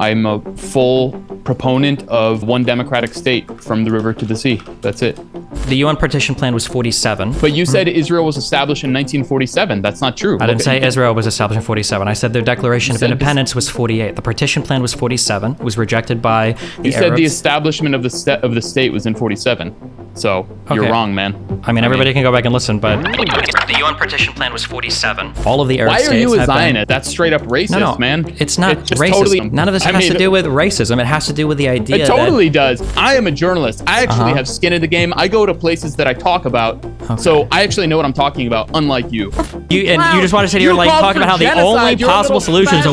I'm a full proponent of one democratic state from the river to the sea. That's it. The UN partition plan was 47. But you said Israel was established in 1947. That's not true. I didn't say Israel was established in 47. I said their Declaration of Independence was 48. The partition plan was 47. It was rejected by the Arabs. You said the establishment of the state was in 47. So you're wrong, man. I mean, everybody can go back and listen, but the UN partition plan was 47. All of the Arab states. Why are you a Zionist? That's straight up racist, man. It's not racist. Totally, None of this has to do with racism. It has to do with the idea. It totally does. I am a journalist. I actually have skin in the game. I go to places that I talk about, so I actually know what I'm talking about. Unlike you. You just want to sit here like talking about how the only possible solutions.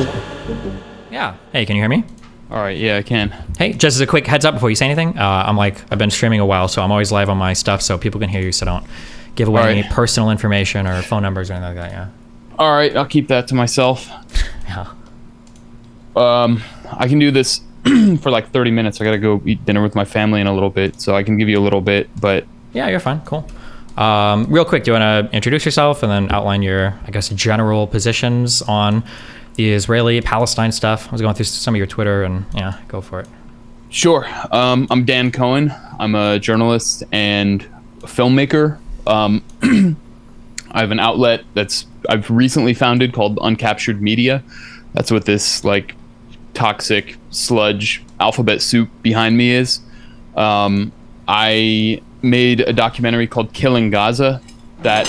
Yeah. Hey, can you hear me? All right, yeah, I can. Hey, just as a quick heads up before you say anything, I've been streaming a while, so I'm always live on my stuff, so people can hear you, so don't give away any personal information or phone numbers or anything like that, yeah. All right, I'll keep that to myself. Yeah. I can do this for like 30 minutes. I gotta go eat dinner with my family in a little bit, so I can give you a little bit, but... Yeah, you're fine, cool. Real quick, do you want to introduce yourself and then outline your, I guess, general positions on the Israeli-Palestine stuff? I was going through some of your Twitter, and yeah, go for it. Sure. I'm Dan Cohen. I'm a journalist and a filmmaker. I have an outlet I've recently founded called Uncaptured Media. That's what this like toxic sludge alphabet soup behind me is. I made a documentary called Killing Gaza that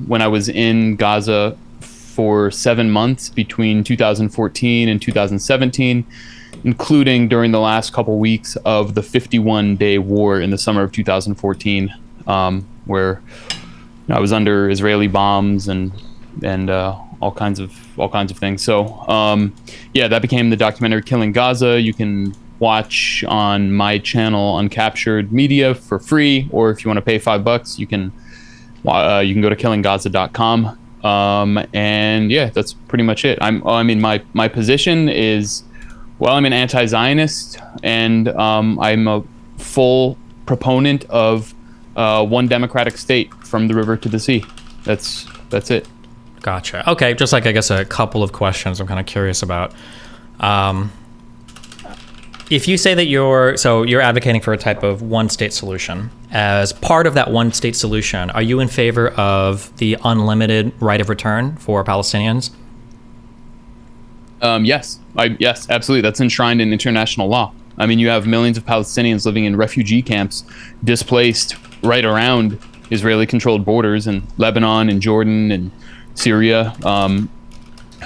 when I was in Gaza for 7 months between 2014 and 2017, including during the last couple weeks of the 51-day war in the summer of 2014, where I was under Israeli bombs and all kinds of things. So yeah, that became the documentary Killing Gaza. You can watch on my channel Uncaptured Media for free, or if you want to pay $5, you can go to killinggaza.com. And yeah, that's pretty much it. My position is, well, I'm an anti-Zionist, and I'm a full proponent of one democratic state from the river to the sea. That's it. Gotcha. Okay, just like I guess a couple of questions I'm kind of curious about. If you say that you're advocating for a type of one-state solution, as part of that one-state solution, are you in favor of the unlimited right of return for Palestinians? Yes, absolutely. That's enshrined in international law. I mean, you have millions of Palestinians living in refugee camps, displaced right around Israeli-controlled borders in Lebanon and Jordan and Syria,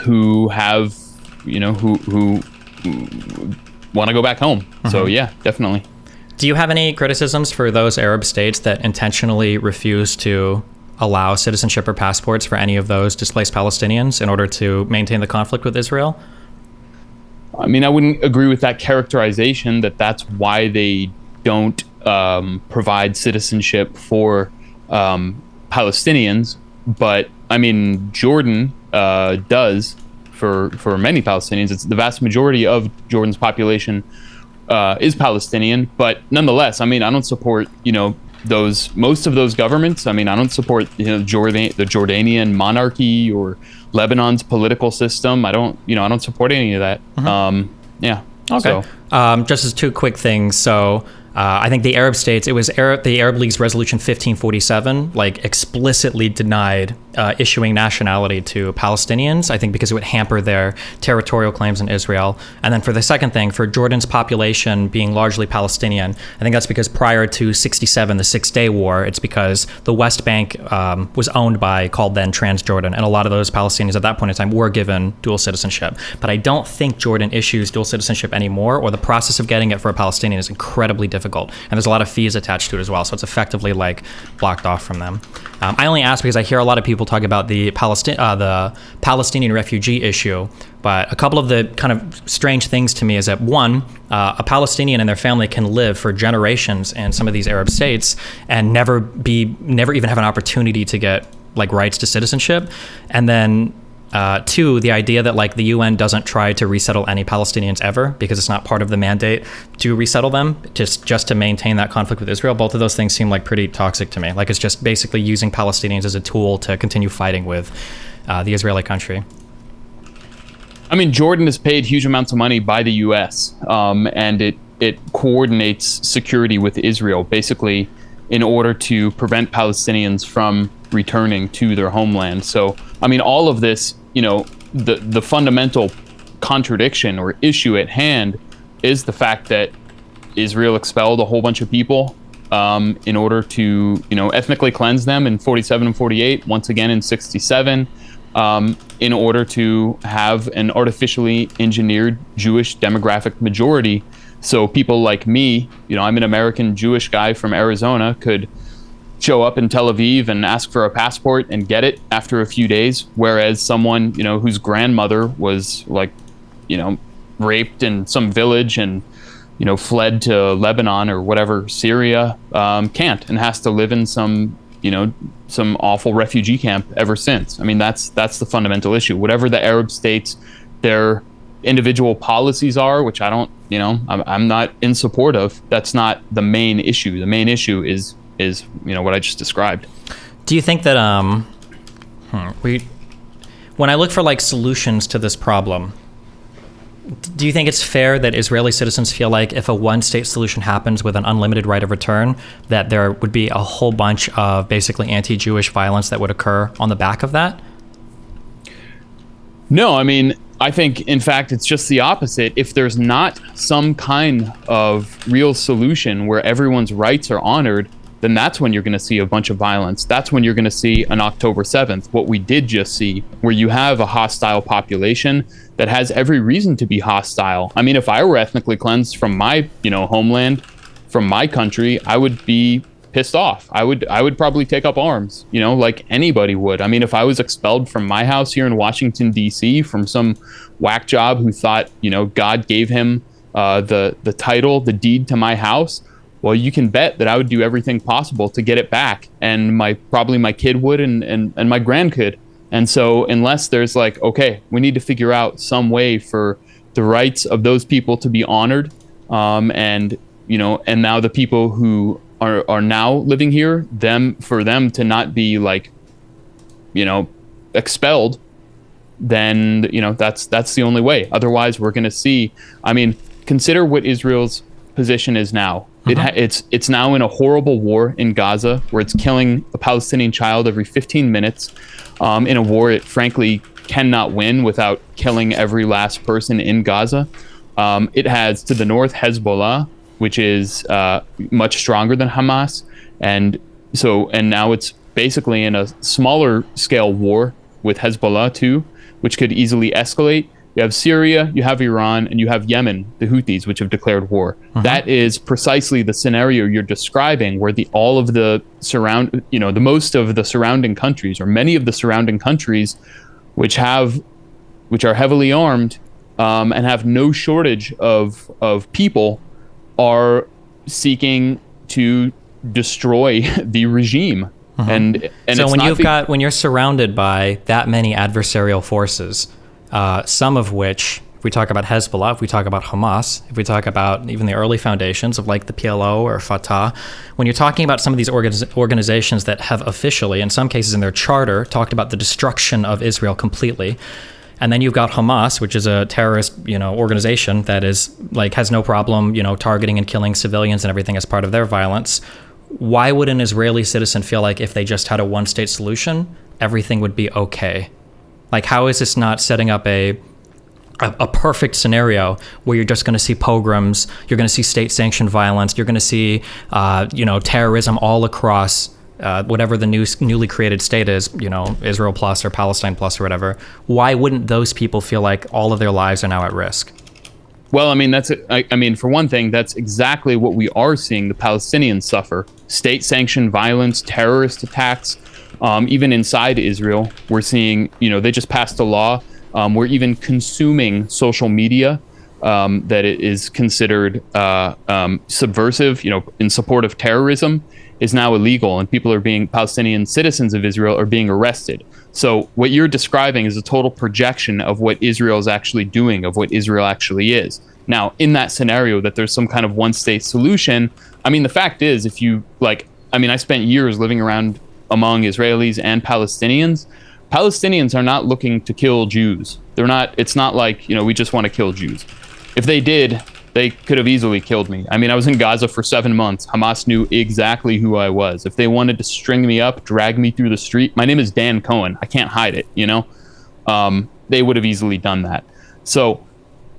who have, who want to go back home. Mm-hmm. So yeah, definitely. Do you have any criticisms for those Arab states that intentionally refuse to allow citizenship or passports for any of those displaced Palestinians in order to maintain the conflict with Israel? I mean, I wouldn't agree with that characterization that that's why they don't provide citizenship for Palestinians. But I mean, Jordan does for many Palestinians. It's the vast majority of Jordan's population is Palestinian. But nonetheless, I mean, I don't support most of those governments. I mean, I don't support the Jordanian monarchy or Lebanon's political system. I don't support any of that. Mm-hmm. Yeah. Okay. So. Just as two quick things. So I think the Arab states, it was the Arab League's Resolution 1547, like explicitly denied issuing nationality to Palestinians, I think because it would hamper their territorial claims in Israel. And then for the second thing, for Jordan's population being largely Palestinian, I think that's because prior to 67, the Six-Day War, it's because the West Bank was owned by, called then Transjordan, and a lot of those Palestinians at that point in time were given dual citizenship. But I don't think Jordan issues dual citizenship anymore, or the process of getting it for a Palestinian is incredibly difficult. And there's a lot of fees attached to it as well, so it's effectively like blocked off from them. I only ask because I hear a lot of people talk about the Palestinian refugee issue, but a couple of the kind of strange things to me is that one, a Palestinian and their family can live for generations in some of these Arab states and never even have an opportunity to get like rights to citizenship, and then two, the idea that like the UN doesn't try to resettle any Palestinians ever because it's not part of the mandate to resettle them, just to maintain that conflict with Israel. Both of those things seem like pretty toxic to me. Like it's just basically using Palestinians as a tool to continue fighting with the Israeli country. I mean, Jordan is paid huge amounts of money by the U.S. And it coordinates security with Israel, basically, in order to prevent Palestinians from returning to their homeland. So, I mean, all of this, the fundamental contradiction or issue at hand is the fact that Israel expelled a whole bunch of people in order to, ethnically cleanse them in 47 and 48, once again in 67. In order to have an artificially engineered Jewish demographic majority. So people like me, I'm an American Jewish guy from Arizona, could show up in Tel Aviv and ask for a passport and get it after a few days. Whereas someone, whose grandmother was raped in some village and, fled to Lebanon or whatever, Syria, can't, and has to live in some awful refugee camp ever since. I mean, that's the fundamental issue. Whatever the Arab states, their individual policies are, which I don't, I'm not in support of. That's not the main issue. The main issue is what I just described. Do you think that when I look for like solutions to this problem, do you think it's fair that Israeli citizens feel like if a one-state solution happens with an unlimited right of return, that there would be a whole bunch of basically anti-Jewish violence that would occur on the back of that? No, I mean, I think, in fact, it's just the opposite. If there's not some kind of real solution where everyone's rights are honored, then that's when you're going to see a bunch of violence. That's when you're going to see an October 7th, what we did just see, where you have a hostile population that has every reason to be hostile. I mean, if I were ethnically cleansed from my, homeland, from my country, I would be pissed off. I would probably take up arms, like anybody would. I mean, if I was expelled from my house here in Washington, D.C., from some whack job who thought, God gave him the title, the deed to my house, well, you can bet that I would do everything possible to get it back. And probably my kid would and my grandkid. And so unless there's like, okay, we need to figure out some way for the rights of those people to be honored, and now the people who are now living here, for them to not be like, expelled, then, that's the only way. Otherwise, we're going to see, I mean, consider what Israel's position is now. It's now in a horrible war in Gaza where it's killing a Palestinian child every 15 minutes, in a war it frankly cannot win without killing every last person in Gaza. It has to the north Hezbollah, which is much stronger than Hamas, and now it's basically in a smaller scale war with Hezbollah too, which could easily escalate. You have Syria, you have Iran, and you have Yemen, the Houthis, which have declared war. That is precisely the scenario you're describing, where the most of the surrounding countries, or many of the surrounding countries, which are heavily armed, and have no shortage of people, are seeking to destroy the regime. And so when you're surrounded by that many adversarial forces, some of which, if we talk about Hezbollah, if we talk about Hamas, if we talk about even the early foundations of like the PLO or Fatah, when you're talking about some of these organizations that have officially, in some cases in their charter, talked about the destruction of Israel completely, and then you've got Hamas, which is a terrorist, organization that is like has no problem, targeting and killing civilians and everything as part of their violence. Why would an Israeli citizen feel like if they just had a one-state solution, everything would be okay? Like, how is this not setting up a perfect scenario where you're just going to see pogroms, you're going to see state-sanctioned violence, you're going to see, terrorism all across whatever the newly created state is, Israel plus or Palestine plus or whatever? Why wouldn't those people feel like all of their lives are now at risk? Well, I mean, for one thing, that's exactly what we are seeing the Palestinians suffer. State-sanctioned violence, terrorist attacks. Even inside Israel, we're seeing, they just passed a law where even consuming social media that it is considered subversive, in support of terrorism, is now illegal, and Palestinian citizens of Israel are being arrested. So what you're describing is a total projection of what Israel is actually doing, of what Israel actually is. Now, in that scenario that there's some kind of one-state solution, I mean, the fact is, I spent years living around among Israelis and Palestinians. Palestinians are not looking to kill Jews. They're not. It's not like, we just want to kill Jews. If they did, they could have easily killed me. I mean, I was in Gaza for 7 months. Hamas knew exactly who I was. If they wanted to string me up, drag me through the street, my name is Dan Cohen. I can't hide it. They would have easily done that. So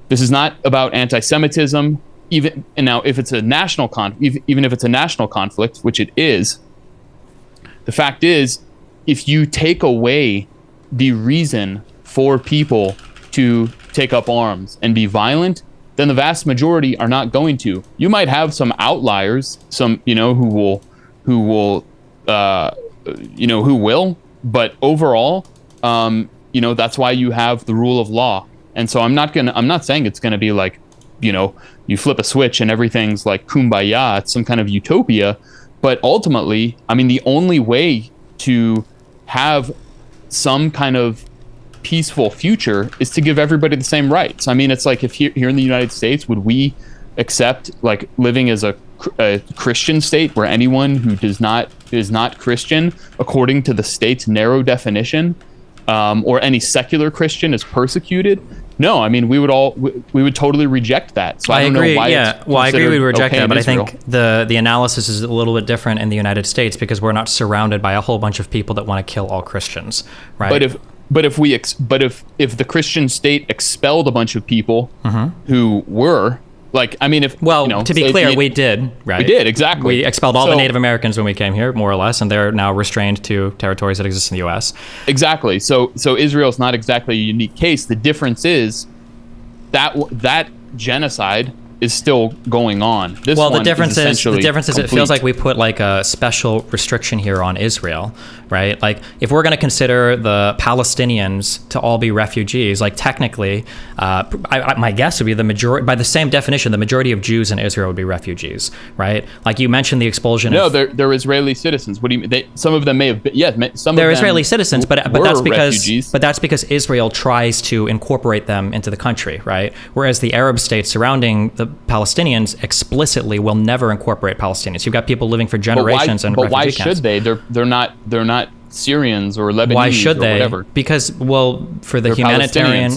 this is not about anti-Semitism. Even now, if it's a national even if it's a national conflict, which it is, the fact is, if you take away the reason for people to take up arms and be violent, then the vast majority are not going to. You might have some outliers, some who will, but overall, that's why you have the rule of law. And so I'm not saying it's gonna be like, you flip a switch and everything's like kumbaya, it's some kind of utopia. But ultimately, I mean, the only way to have some kind of peaceful future is to give everybody the same rights. I mean, it's like, if here in the United States, would we accept like living as a Christian state where anyone who is not Christian, according to the state's narrow definition, or any secular Christian is persecuted? No, I mean, we would totally reject that. So I don't agree. know why. Yeah, well, I agree. We would reject that, but I Israel. think the analysis is a little bit different in the United States because we're not surrounded by a whole bunch of people that want to kill all Christians, right? But if the Christian state expelled a bunch of people who were like, I mean, to be clear, we did, right? We did, exactly. We expelled all the Native Americans when we came here, more or less, and they're now restrained to territories that exist in the U.S. Exactly. So Israel's not exactly a unique case. The difference is that genocide is still going on. The difference is it feels like we put like a special restriction here on Israel, right? Like, if we're going to consider the Palestinians to all be refugees, like technically, my guess would be the majority, by the same definition, the majority of Jews in Israel would be refugees, right? Like you mentioned the expulsion. No, they're Israeli citizens. What do you mean? Some of them may have been. Yes, some they're of them Israeli citizens, but that's because Israel tries to incorporate them into the country, right? Whereas the Arab states surrounding the Palestinians explicitly will never incorporate Palestinians. You've got people living for generations in refugee camps. But why should they? They're not Syrians or Lebanese. Why should they? Or whatever. Because for the humanitarian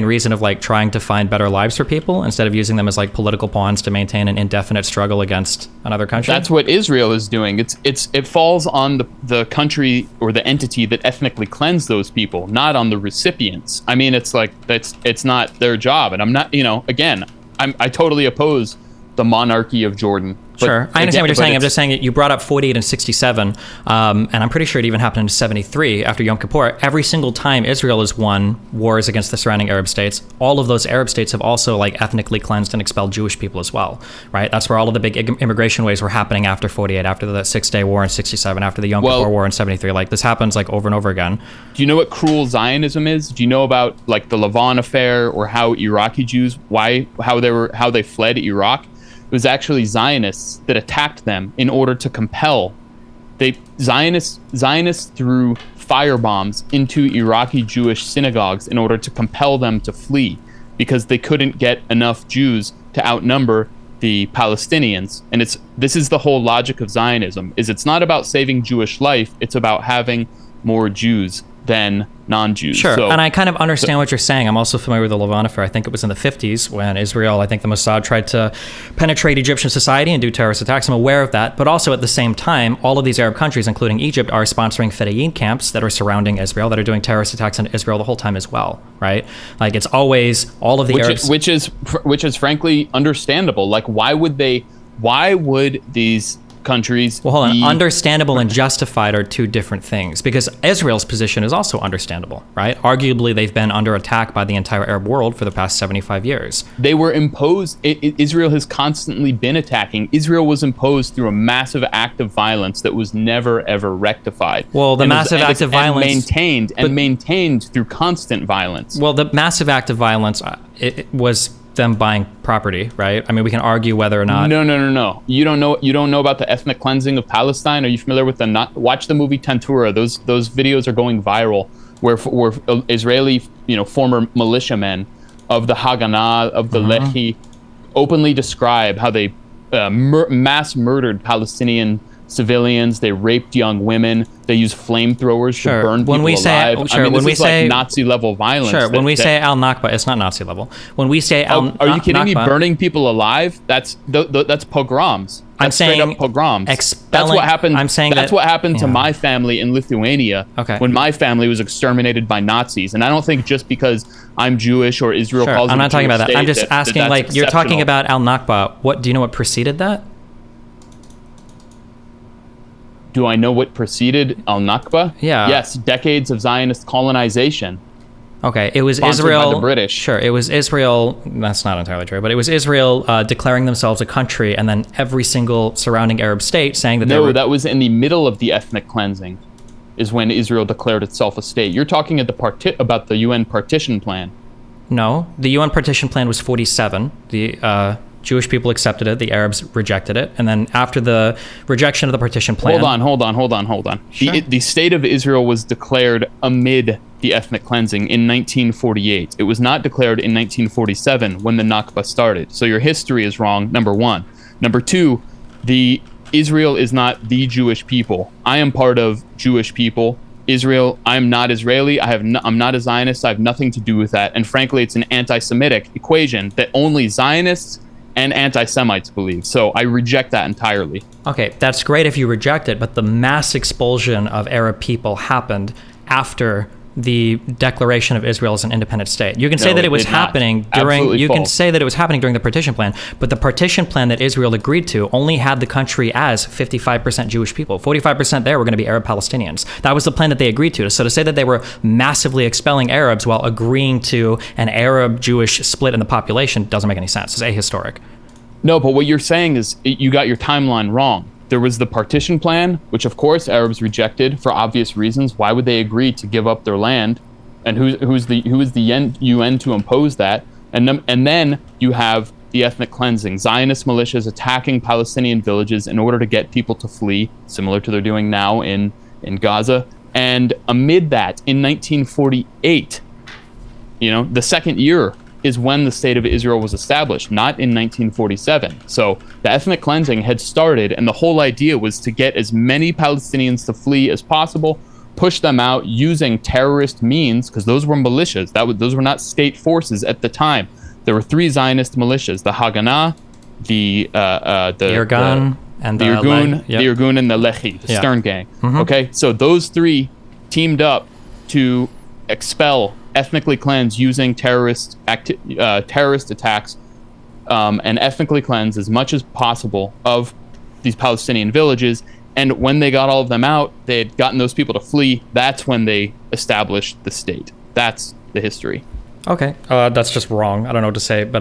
reason of like trying to find better lives for people instead of using them as like political pawns to maintain an indefinite struggle against another country. That's what Israel is doing. It falls on the country or the entity that ethnically cleansed those people, not on the recipients. I mean, it's like it's not their job. And I'm not, again, I totally oppose the monarchy of Jordan. Sure, I understand what you're saying. I'm just saying you brought up 48 and 67, and I'm pretty sure it even happened in 73 after Yom Kippur. Every single time Israel has won wars against the surrounding Arab states, all of those Arab states have also like ethnically cleansed and expelled Jewish people as well, right? That's where all of the big immigration waves were happening after 48, after the 6-Day War in 67, after the Yom Kippur War in 73. Like this happens like over and over again. Do you know what cruel Zionism is? Do you know about like the Lavon affair or how Iraqi Jews, how they fled Iraq? It was actually Zionists that attacked them in order to compel. Zionists threw firebombs into Iraqi Jewish synagogues in order to compel them to flee because they couldn't get enough Jews to outnumber the Palestinians. And this is the whole logic of Zionism, is it's not about saving Jewish life, it's about having more Jews than non-Jews. Sure, and I kind of understand what you're saying. I'm also familiar with the Lavon affair. I think it was in the 50s when Israel, I think the Mossad tried to penetrate Egyptian society and do terrorist attacks. I'm aware of that. But also at the same time, all of these Arab countries, including Egypt, are sponsoring Fedayeen camps that are surrounding Israel, that are doing terrorist attacks on Israel the whole time as well, right? Like it's always all of the Arabs. Which is frankly understandable. Like why would these countries. Well, hold on. Understandable and justified are two different things, because Israel's position is also understandable, right? Arguably, they've been under attack by the entire Arab world for the past 75 years. They were imposed. Israel has constantly been attacking. Israel was imposed through a massive act of violence that was never, ever rectified. Well, the massive act of violence... maintained through constant violence. Well, the massive act of violence, it was them buying property, right? I mean, we can argue whether or not. No. You don't know about the ethnic cleansing of Palestine? Are you familiar with watch the movie Tantura? Those videos are going viral, where Israeli, former militiamen of the Haganah, of the Lehi, openly describe how they mass murdered Palestinian civilians. They raped young women. They used flamethrowers to burn people alive. This is like Nazi-level violence. Sure, when we say al-Nakba, it's not Nazi level. When we say al-Nakba... Are you kidding me? Burning people alive? That's pogroms. That's straight up pogroms. That's what happened. That's what happened to my family in Lithuania when my family was exterminated by Nazis. And I don't think just because I'm Jewish or Israel calls it I'm not talking about that. I'm just asking, like, you're talking about al-Nakba. What do you know what preceded that? Do I know what preceded al-Nakba? Yeah. Yes, decades of Zionist colonization. Okay, it was Israel. By the British. Sure, it was Israel. That's not entirely true, but it was Israel declaring themselves a country, and then every single surrounding Arab state saying that that was in the middle of the ethnic cleansing, is when Israel declared itself a state. You're talking about the UN partition plan. No, the UN partition plan was 47. The Jewish people accepted it, the Arabs rejected it, and then after the rejection of the partition plan... Hold on. Sure. The state of Israel was declared amid the ethnic cleansing in 1948. It was not declared in 1947 when the Nakba started. So your history is wrong, number one. Number two, Israel is not the Jewish people. I am part of Jewish people. Israel, I'm not Israeli. I'm not a Zionist. I have nothing to do with that. And frankly, it's an anti-Semitic equation that only Zionists and anti-Semites believe. So I reject that entirely. Okay, that's great if you reject it, but the mass expulsion of Arab people happened after the declaration of Israel as an independent state. You can say that it was happening during the partition plan, but the partition plan that Israel agreed to only had the country as 55% Jewish people. 45% there were going to be Arab Palestinians. That was the plan that they agreed to. So to say that they were massively expelling Arabs while agreeing to an Arab-Jewish split in the population doesn't make any sense. It's ahistoric. No, but what you're saying is you got your timeline wrong. There was the partition plan, which of course Arabs rejected for obvious reasons. Why would they agree to give up their land? And who is the UN to impose that? And then you have the ethnic cleansing, Zionist militias attacking Palestinian villages in order to get people to flee, similar to they're doing now in Gaza. And amid that, in 1948, the second year is when the state of Israel was established, not in 1947. So the ethnic cleansing had started, and the whole idea was to get as many Palestinians to flee as possible, push them out using terrorist means, because those were militias. Those were not state forces at the time. There were three Zionist militias: the Haganah, the Irgun, and the Irgun and the Lehi, the Stern Gang. Mm-hmm. Okay, so those three teamed up to expel, ethnically cleanse using terrorist attacks, and ethnically cleanse as much as possible of these Palestinian villages. And when they got all of them out, they had gotten those people to flee. That's when they established the state. That's the history. Okay, that's just wrong. I don't know what to say, but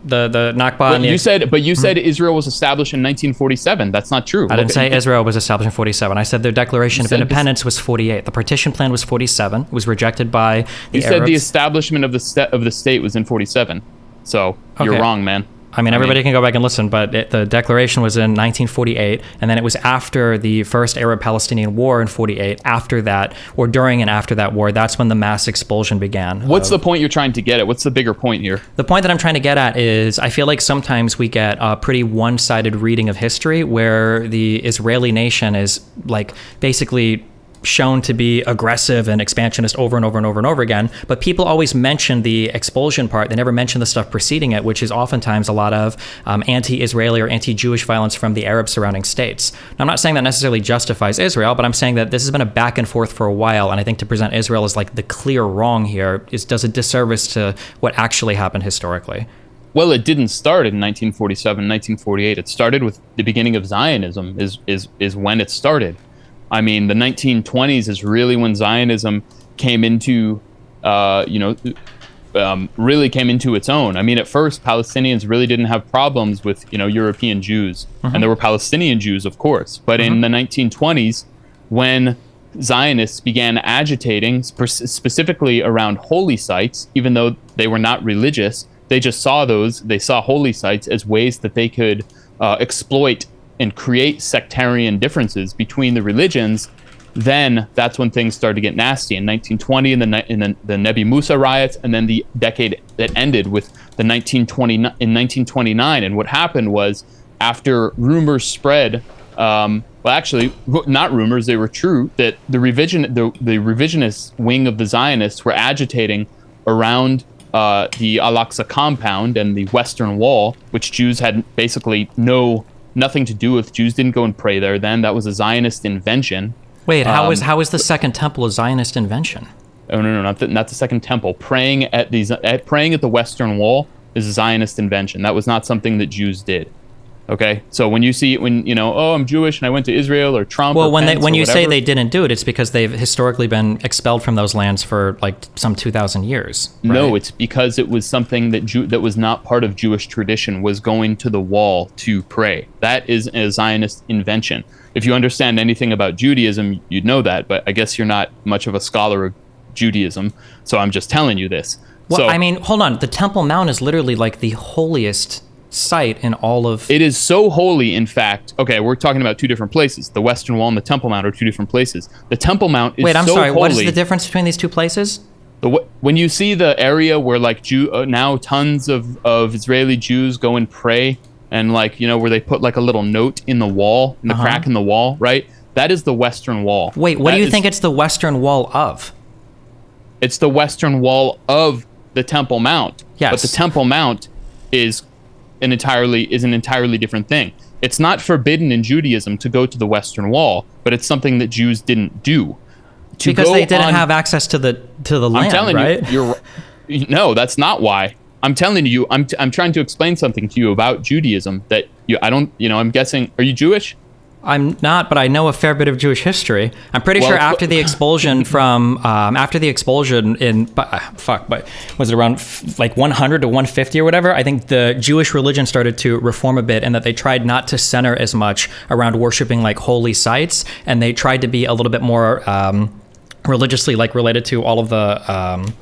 the Nakba. You said Israel was established in 1947. That's not true. I didn't say Israel was established in 47. I said their Declaration of Independence was 48. The partition plan was 47. It was rejected by the Arabs. You said the establishment of the state was in 47. So you're wrong, man. Everybody can go back and listen, but the declaration was in 1948, and then it was after the first Arab-Palestinian war in 48. After that, or during and after that war, that's when the mass expulsion began. What's the point you're trying to get at? What's the bigger point here? The point that I'm trying to get at is I feel like sometimes we get a pretty one-sided reading of history where the Israeli nation is like basically shown to be aggressive and expansionist over and over and over and over again, but people always mention the expulsion part. They never mention the stuff preceding it, which is oftentimes a lot of anti-Israeli or anti-Jewish violence from the Arab surrounding states. Now, I'm not saying that necessarily justifies Israel, but I'm saying that this has been a back and forth for a while, and I think to present Israel as like the clear wrong here does a disservice to what actually happened historically. Well, it didn't start in 1947, 1948. It started with the beginning of Zionism is when it started. The 1920s is really when Zionism came into, really came into its own. At first, Palestinians really didn't have problems with, European Jews. Mm-hmm. And there were Palestinian Jews, of course. But in the 1920s, when Zionists began agitating specifically around holy sites, even though they were not religious, they saw holy sites as ways that they could exploit and create sectarian differences between the religions. Then that's when things started to get nasty in 1920 in the Nebi Musa riots, and then the decade that ended with the 1929. And what happened was, after rumors spread Well, actually, not rumors. They were true that the revisionist wing of the Zionists were agitating around the Al-Aqsa compound and the Western Wall, which Jews had basically nothing to do with. Jews didn't go and pray there then. That was a Zionist invention. Wait, how is the Second Temple a Zionist invention? Oh no, not the Second Temple. Praying at the Western Wall is a Zionist invention. That was not something that Jews did. Okay, so when you see I'm Jewish and I went to Israel or Trump. Well, or when you say they didn't do it, it's because they've historically been expelled from those lands for like some 2,000 years. Right? No, it's because it was something that was not part of Jewish tradition, was going to the wall to pray. That is a Zionist invention. If you understand anything about Judaism, you'd know that, but I guess you're not much of a scholar of Judaism, so I'm just telling you this. Well, so, I mean, hold on. The Temple Mount is literally like the holiest site in all of... It is so holy, in fact. Okay, we're talking about two different places. The Western Wall and the Temple Mount are two different places. The Temple Mount is so holy. Wait, I'm sorry. What is the difference between these two places? When you see the area where like now tons of Israeli Jews go and pray, and where they put like a little note in the wall, in the crack in the wall, right? That is the Western Wall. Wait, what do you think it's the Western Wall of? It's the Western Wall of the Temple Mount. Yes. But the Temple Mount is an entirely different thing. It's not forbidden in Judaism to go to the Western Wall, but it's something that Jews didn't do. Because they didn't have access to the land, I'm telling right? No, that's not why. I'm telling you, I'm trying to explain something to you about Judaism that I'm guessing, are you Jewish? I'm not, but I know a fair bit of Jewish history. I'm pretty sure after the expulsion but was it around like 100 to 150 or whatever? I think the Jewish religion started to reform a bit, and that they tried not to center as much around worshiping like holy sites, and they tried to be a little bit more religiously like related to all of the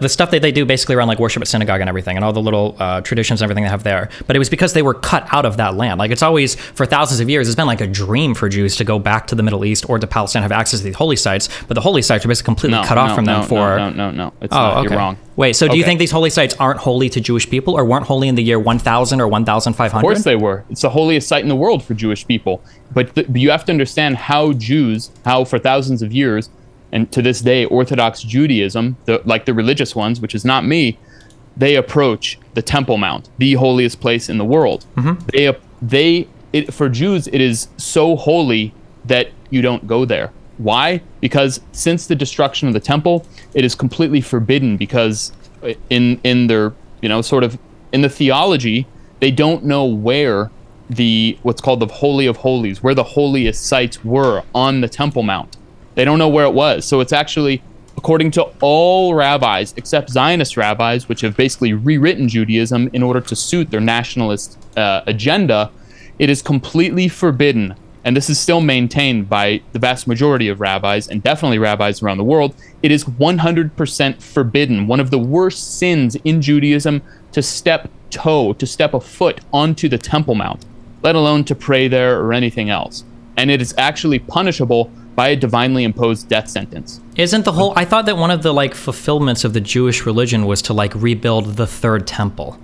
stuff that they do basically around like worship at synagogue and everything, and all the little traditions and everything they have there. But it was because they were cut out of that land. Like, it's always, for thousands of years, it's been like a dream for Jews to go back to the Middle East or to Palestine, have access to these holy sites, but the holy sites are basically completely cut off from them for... No. It's not. Okay. You're wrong. Wait, so do you think these holy sites aren't holy to Jewish people, or weren't holy in the year 1000 or 1500? Of course they were. It's the holiest site in the world for Jewish people. But you have to understand how for thousands of years, and to this day, Orthodox Judaism, the religious ones, which is not me, they approach the Temple Mount, the holiest place in the world. Mm-hmm. For Jews, it is so holy that you don't go there. Why? Because since the destruction of the temple, it is completely forbidden, because in their, sort of in the theology, they don't know where what's called the Holy of Holies, where the holiest sites were on the Temple Mount. They don't know where it was. So it's actually, according to all rabbis, except Zionist rabbis, which have basically rewritten Judaism in order to suit their nationalist agenda, it is completely forbidden. And this is still maintained by the vast majority of rabbis, and definitely rabbis around the world. It is 100% forbidden, one of the worst sins in Judaism, to step a foot onto the Temple Mount, let alone to pray there or anything else. And it is actually punishable by a divinely imposed death sentence. Isn't the whole... I thought that one of the fulfillments of the Jewish religion was to rebuild the third temple.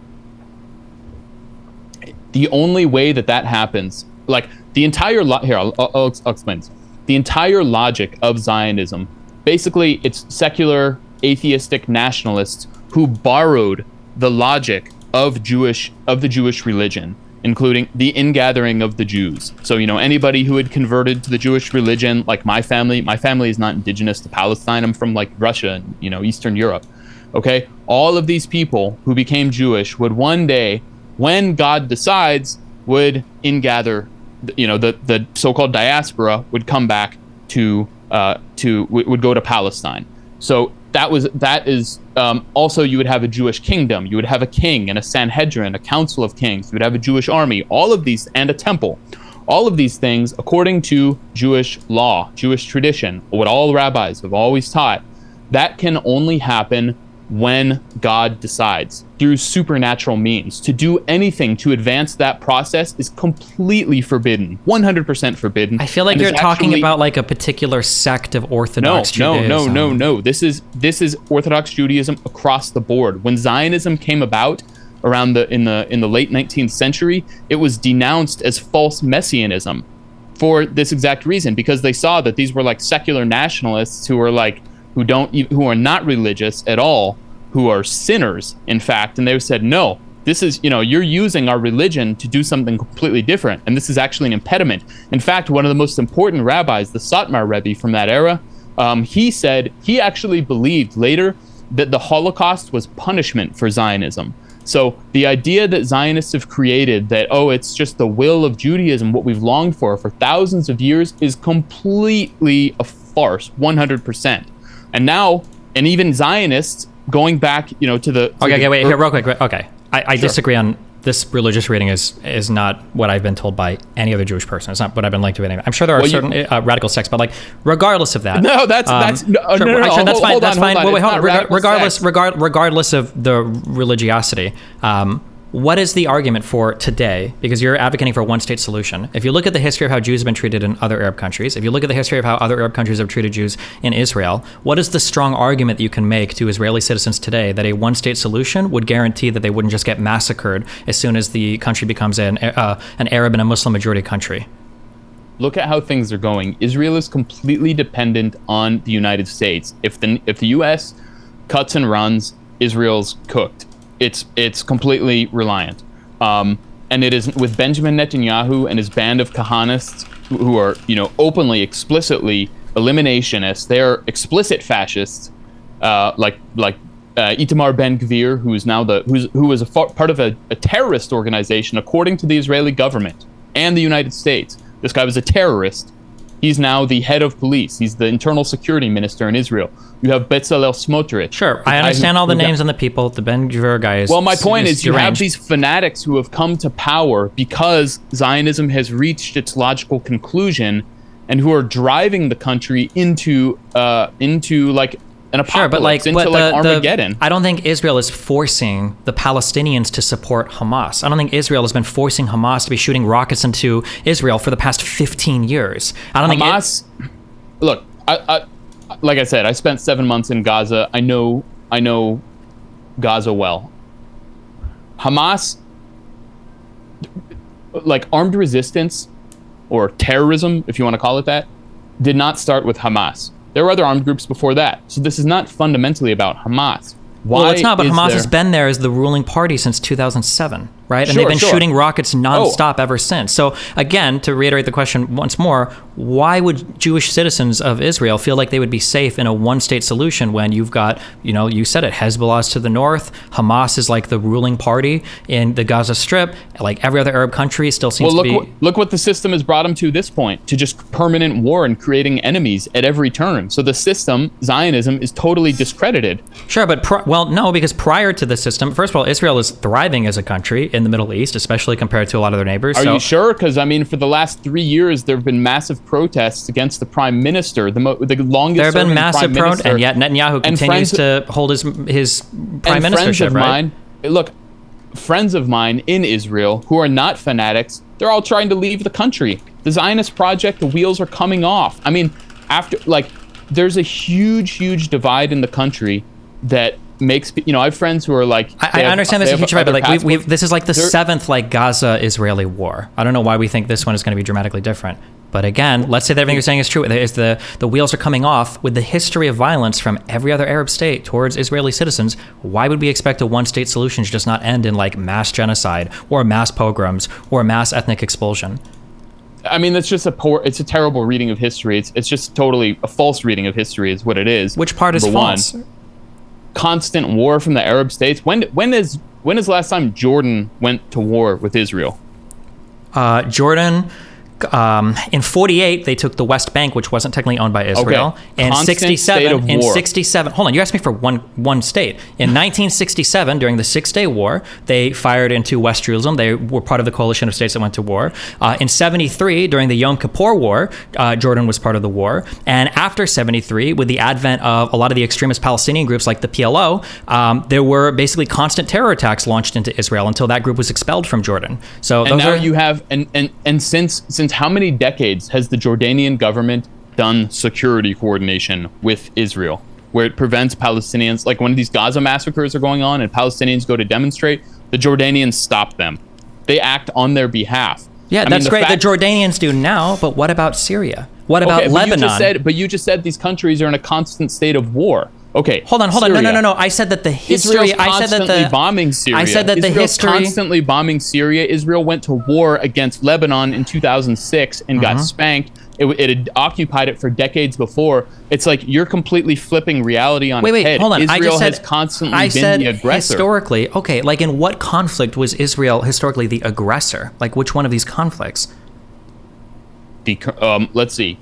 The only way that happens, the entire... Here, I'll explain this. The entire logic of Zionism, basically it's secular, atheistic nationalists who borrowed the logic of the Jewish religion, including the ingathering of the Jews. So, anybody who had converted to the Jewish religion, like my family is not indigenous to Palestine. I'm from Russia and, Eastern Europe. Okay. All of these people who became Jewish would one day, when God decides, would ingather, the so-called diaspora would come back would go to Palestine. So that is also, you would have a Jewish kingdom, you would have a king and a Sanhedrin, a council of kings, you would have a Jewish army, all of these, and a temple. All of these things, according to Jewish law, Jewish tradition, what all rabbis have always taught, that can only happen when God decides, through supernatural means. To do anything to advance that process is completely forbidden, 100% forbidden. I feel like you're talking about a particular sect of Orthodox Judaism. No. This is Orthodox Judaism across the board. When Zionism came about around in the late 19th century, it was denounced as false messianism. for this exact reason, because they saw that these were like secular nationalists who are not religious at all, who are sinners, in fact. And they said, no, this is, you're using our religion to do something completely different. And this is actually an impediment. In fact, one of the most important rabbis, the Satmar Rebbe from that era, he said he actually believed later that the Holocaust was punishment for Zionism. So the idea that Zionists have created that, it's just the will of Judaism, what we've longed for thousands of years, is completely a farce, 100%. And now, and even Zionists going back, to the... Okay, wait, here, real quick. Okay. I disagree on this religious reading is not what I've been told by any other Jewish person. It's not what I've been linked to anyway. I'm sure there are certain radical sects, but like regardless of that. No, that's fine. Hold on. Regardless of the religiosity, what is the argument for today? Because you're advocating for a one-state solution. If you look at the history of how Jews have been treated in other Arab countries, if you look at the history of how other Arab countries have treated Jews in Israel, what is the strong argument that you can make to Israeli citizens today that a one-state solution would guarantee that they wouldn't just get massacred as soon as the country becomes an Arab and a Muslim majority country? Look at how things are going. Israel is completely dependent on the United States. If the U.S. cuts and runs, Israel's cooked. It's completely reliant. And it is with Benjamin Netanyahu and his band of Kahanists who are, openly, explicitly eliminationists. They're explicit fascists, like Itamar Ben-Gvir, who is now who was part of a terrorist organization according to the Israeli government and the United States. This guy was a terrorist. He's now the head of police. He's the internal security minister in Israel. You have Bezalel Smotrich. Sure, I understand all the names and the people. The Ben-Gvir guy is... Well, my point is you deranged. have these fanatics who have come to power because Zionism has reached its logical conclusion and who are driving the country into like an apocalypse, Armageddon. I don't think Israel is forcing the Palestinians to support Hamas. I don't think Israel has been forcing Hamas to be shooting rockets into Israel for the past 15 years. Look, I like I said, I spent 7 months in Gaza. I know Gaza well. Hamas, like armed resistance or terrorism, if you want to call it that, did not start with Hamas. There were other armed groups before that. So this is not fundamentally about Hamas. Well, it's not, but Hamas has been there as the ruling party since 2007, right? And they've been shooting rockets nonstop ever since. So again, to reiterate the question once more, why would Jewish citizens of Israel feel like they would be safe in a one-state solution when you've got, you said it, Hezbollah's to the north, Hamas is like the ruling party in the Gaza Strip, like every other Arab country still seems to be... Look what the system has brought them to this point, to just permanent war and creating enemies at every turn. So the system, Zionism, is totally discredited. Sure, but no, because prior to the system, first of all, Israel is thriving as a country in the Middle East, especially compared to a lot of their neighbors. Are you sure? Because, for the last 3 years, there have been massive protests against the prime minister, the longest there have been massive protests, and yet Netanyahu continues to hold his prime ministership, right? Look, friends of mine in Israel who are not fanatics, they're all trying to leave the country. The Zionist project, the wheels are coming off. There's a huge divide in the country that makes, I have friends who are like... I understand there's a huge divide, but like this is like the seventh Gaza-Israeli war. I don't know why we think this one is going to be dramatically different. But again, let's say that everything you're saying is true. Is the wheels are coming off with the history of violence from every other Arab state towards Israeli citizens. Why would we expect a one-state solution to just not end in like mass genocide or mass pogroms or mass ethnic expulsion? That's just it's a terrible reading of history. It's just totally a false reading of history is what it is. Which part is false? Constant war from the Arab states. When is the last time Jordan went to war with Israel? Jordan, in 48, they took the West Bank, which wasn't technically owned by Israel. Okay. In 67, hold on, you asked me for one state. In 1967, during the Six-Day War, they fired into West Jerusalem. They were part of the coalition of states that went to war. In 73, during the Yom Kippur War, Jordan was part of the war. And after 73, with the advent of a lot of the extremist Palestinian groups like the PLO, there were basically constant terror attacks launched into Israel until that group was expelled from Jordan. So you have, and since how many decades has the Jordanian government done security coordination with Israel, where it prevents Palestinians, like when these Gaza massacres are going on and Palestinians go to demonstrate, the Jordanians stop them. They act on their behalf. Yeah, that's great. The Jordanians do now, but what about Syria? What about Lebanon? But you just said these countries are in a constant state of war. Okay. Hold on. No. I said that the history. Bombing Syria. I said that Israel's constantly bombing Syria. Israel went to war against Lebanon in 2006 and got spanked. It had occupied it for decades before. It's like you're completely flipping reality on its head. Hold on. Israel has constantly been the aggressor. Historically, okay, like in what conflict was Israel historically the aggressor? Like which one of these conflicts? Let's see.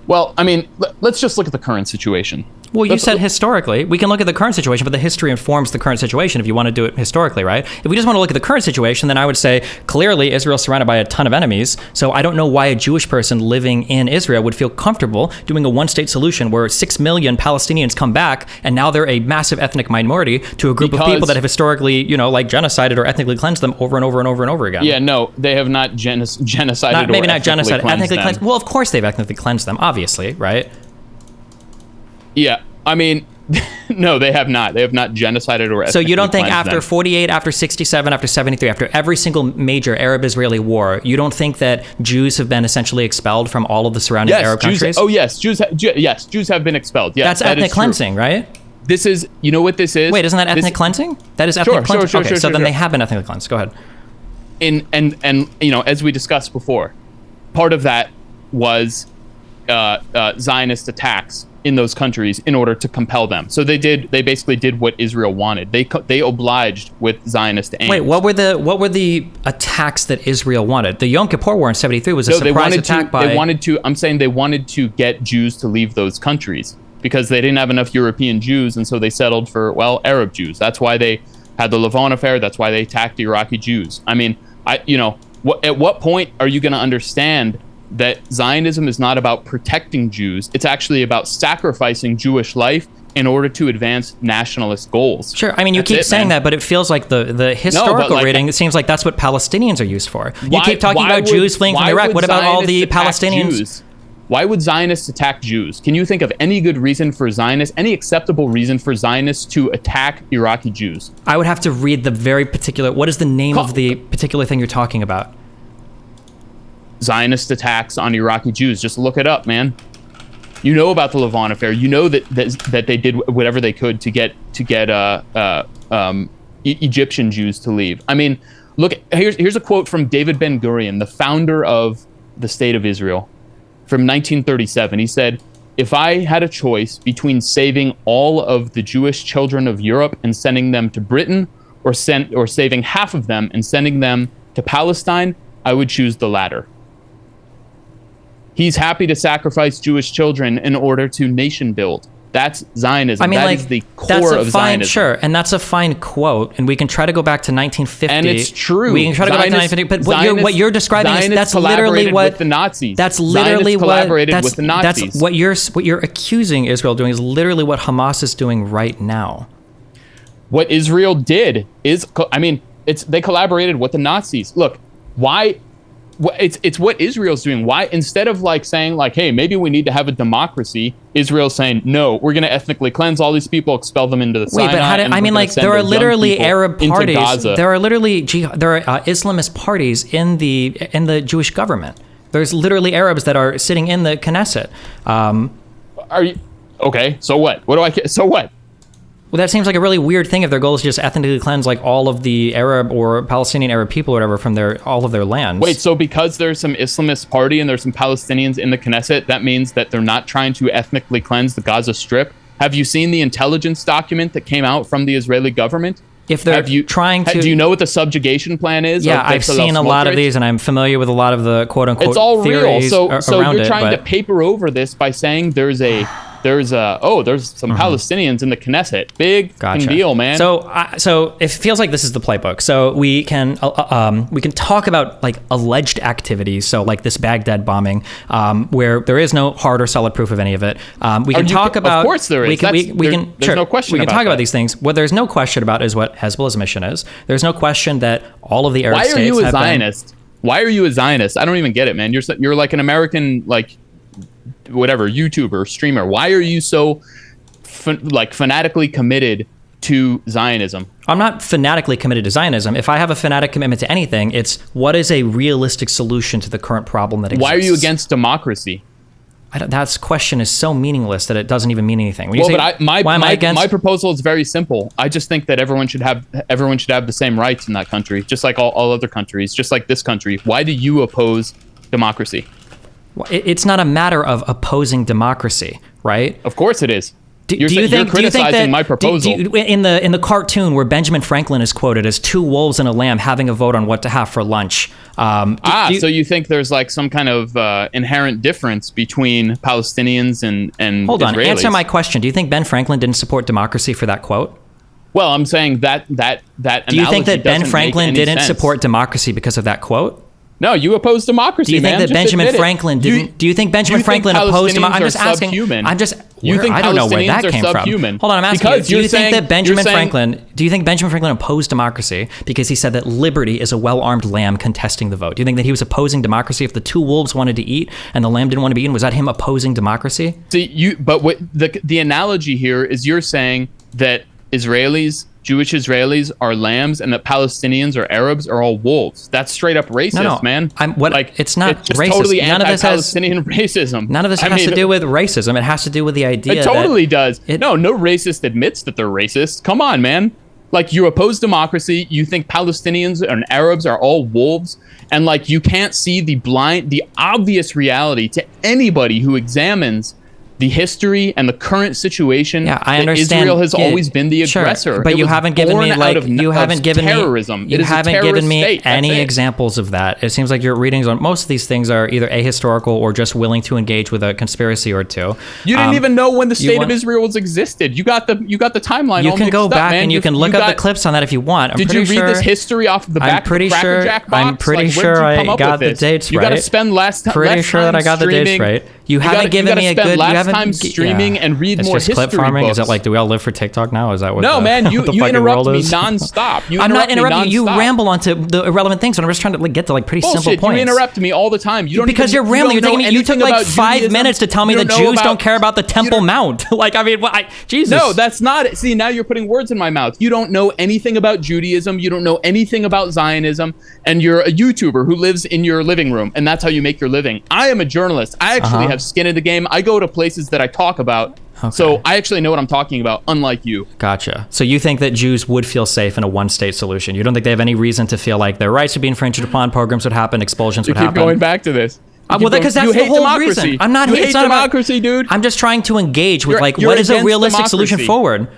Well, I mean, let's just look at the current situation. Well, you said historically. We can look at the current situation, but the history informs the current situation if you want to do it historically, right? If we just want to look at the current situation, then I would say clearly Israel's surrounded by a ton of enemies. So I don't know why a Jewish person living in Israel would feel comfortable doing a one-state solution where 6 million Palestinians come back and now they're a massive ethnic minority to a group of people that have historically, like genocided or ethnically cleansed them over and over and over and over again. Yeah, no, they have not genocided maybe not genocided, ethnically cleansed. Well, of course they've ethnically cleansed them, obviously, right? Yeah, I mean, no, they have not. They have not genocided or ethnically So you don't think cleansed after them. 48, after 67, after 73, after every single major Arab-Israeli war, you don't think that Jews have been essentially expelled from all of the surrounding Arab countries? Jews have been expelled. Yes, that's ethnic cleansing, right? This is, you know what this is? Wait, isn't that ethnic cleansing? That is ethnic cleansing. Okay, so then they have been ethnically cleansed. Go ahead. And as we discussed before, part of that was Zionist attacks in those countries in order to compel them. So they basically did what Israel wanted. They obliged with Zionist aims. Wait, what were the attacks that Israel wanted? The Yom Kippur War in 73 was a surprise attack by... They wanted to get Jews to leave those countries because they didn't have enough European Jews, and so they settled for, Arab Jews. That's why they had the Levant affair. That's why they attacked Iraqi Jews. I mean, at what point are you going to understand that Zionism is not about protecting Jews? It's actually about sacrificing Jewish life in order to advance nationalist goals. Sure. I mean, you keep saying that, but it feels like the historical reading, it seems like that's what Palestinians are used for. You keep talking about Jews fleeing from Iraq. What about all the Palestinians? Why would Zionists attack Jews? Can you think of any good reason for Zionists, any acceptable reason for Zionists to attack Iraqi Jews? I would have to read the very particular, what is the name of the particular thing you're talking about? Zionist attacks on Iraqi Jews. Just look it up, man. You know about the Levant affair. You know that they did whatever they could to get Egyptian Jews to leave. I mean, look, here's a quote from David Ben-Gurion, the founder of the State of Israel, from 1937. He said, "If I had a choice between saving all of the Jewish children of Europe and sending them to Britain, or saving half of them and sending them to Palestine, I would choose the latter." He's happy to sacrifice Jewish children in order to nation build. That's Zionism. I mean, that is the core of Zionism. Sure, and that's a fine quote, and we can try to go back to 1950. And it's true. We can try to go back to 1950, but what you're describing is that's literally what with the Nazis. That's literally what collaborated with the Nazis. That's what you're accusing Israel of doing is literally what Hamas is doing right now. What Israel did is, they collaborated with the Nazis. Look, why? It's what Israel's doing. Why, instead of saying hey, maybe we need to have a democracy, Israel's saying, no, we're going to ethnically cleanse all these people, expel them into the Sinai. But there are literally Arab parties. There are literally Islamist parties in the Jewish government. There's literally Arabs that are sitting in the Knesset. Are you okay? So what? So what? Well, that seems like a really weird thing if their goal is just ethnically cleanse all of the Arab or Palestinian Arab people or whatever from all of their lands. Wait, so because there's some Islamist party and there's some Palestinians in the Knesset, that means that they're not trying to ethnically cleanse the Gaza Strip? Have you seen the intelligence document that came out from the Israeli government? If they're trying to... Do you know what the subjugation plan is? Yeah, I've seen a lot of these, and I'm familiar with a lot of the quote-unquote it's all real. So you're trying to paper over this by saying there's some Palestinians in the Knesset. Big deal, man. So it feels like this is the playbook. So we can talk about alleged activities. So this Baghdad bombing, where there is no hard or solid proof of any of it. We can talk about. Of course there is. There's no question. We can talk about these things. What there's no question about is what Hezbollah's mission is. There's no question that all of the Arab states. Why are you a Zionist? Why are you a Zionist? I don't even get it, man. You're like an American whatever YouTuber streamer. Why are you so fanatically committed to Zionism. I'm not fanatically committed to Zionism. If I have a fanatic commitment to anything, it's what is a realistic solution to the current problem that exists. Why are you against democracy? That question is so meaningless that it doesn't even mean anything. When you say, but my proposal is very simple. I just think that everyone should have the same rights in that country, just like all other countries, just like this country. Why do you oppose democracy? It's not a matter of opposing democracy, right? Of course it is. You're criticizing my proposal. In the cartoon where Benjamin Franklin is quoted as 2 wolves and a lamb having a vote on what to have for lunch. So you think there's like some kind of inherent difference between Palestinians and Hold on, Israelis? answer my question. Do you think Ben Franklin didn't support democracy for that quote? Well, I'm saying that Do you think that Ben Franklin didn't sense. support democracy because of that quote? No, you oppose democracy. Do you think that Benjamin Franklin didn't? Do you think Benjamin Franklin opposed democracy? I'm just asking. I don't know where that came from. Hold on, I'm asking you. Do you think that Benjamin Franklin opposed democracy because he said that liberty is a well-armed lamb contesting the vote? Do you think that he was opposing democracy if the 2 wolves wanted to eat and the lamb didn't want to be eaten? Was that him opposing democracy? But the analogy here is you're saying that Jewish Israelis are lambs and that Palestinians or Arabs are all wolves. That's straight up racist, man. It's not it's just racist. Totally none of this anti-Palestinian racism. None of this has to do with racism. It has to do with the idea. It totally does. No racist admits that they're racist. Come on, man. Like, you oppose democracy. You think Palestinians and Arabs are all wolves, and like you can't see the obvious reality to anybody who examines the history and the current situation. Yeah, I understand. Israel has always been the aggressor. But you haven't given me terrorism. You haven't given me any examples of that. It seems like your readings on most of these things are either ahistorical or just willing to engage with a conspiracy or two. You didn't even know when the state of Israel existed. You got the timeline. You can go back and you can look up the clips on that if you want. Did you read this history off of the back of the Cracker Jack box? I'm pretty sure I got the dates right. You got to spend less time. Pretty sure that I got the dates right. You haven't given me a good. You haven't time streaming and read more history clip farming. books. Is it like, do we all live for TikTok now? Is that what? No, man. You interrupt me is? nonstop. I'm not interrupting you. You ramble onto the irrelevant things, and I'm just trying to get to like pretty simple points. You interrupt me all the time. Because you're rambling. You took like 5 minutes to tell me that Jews don't care about the Temple Mount. Like, I mean, Jesus. No, that's not it. See, now you're putting words in my mouth. You don't know anything about Judaism. You don't know anything about Zionism, and you're a YouTuber who lives in your living room, and that's how you make your living. I am a journalist. I actually have skin in the game. I go to places that I talk about. Okay. So I actually know what I'm talking about, unlike you. Gotcha. So you think that Jews would feel safe in a one-state solution? You don't think they have any reason to feel like their rights would be infringed upon, pogroms would happen, expulsions would happen? You keep going back to this. Well, because that's the whole reason. I'm not hating democracy, dude. I'm just trying to engage with what is a realistic solution forward.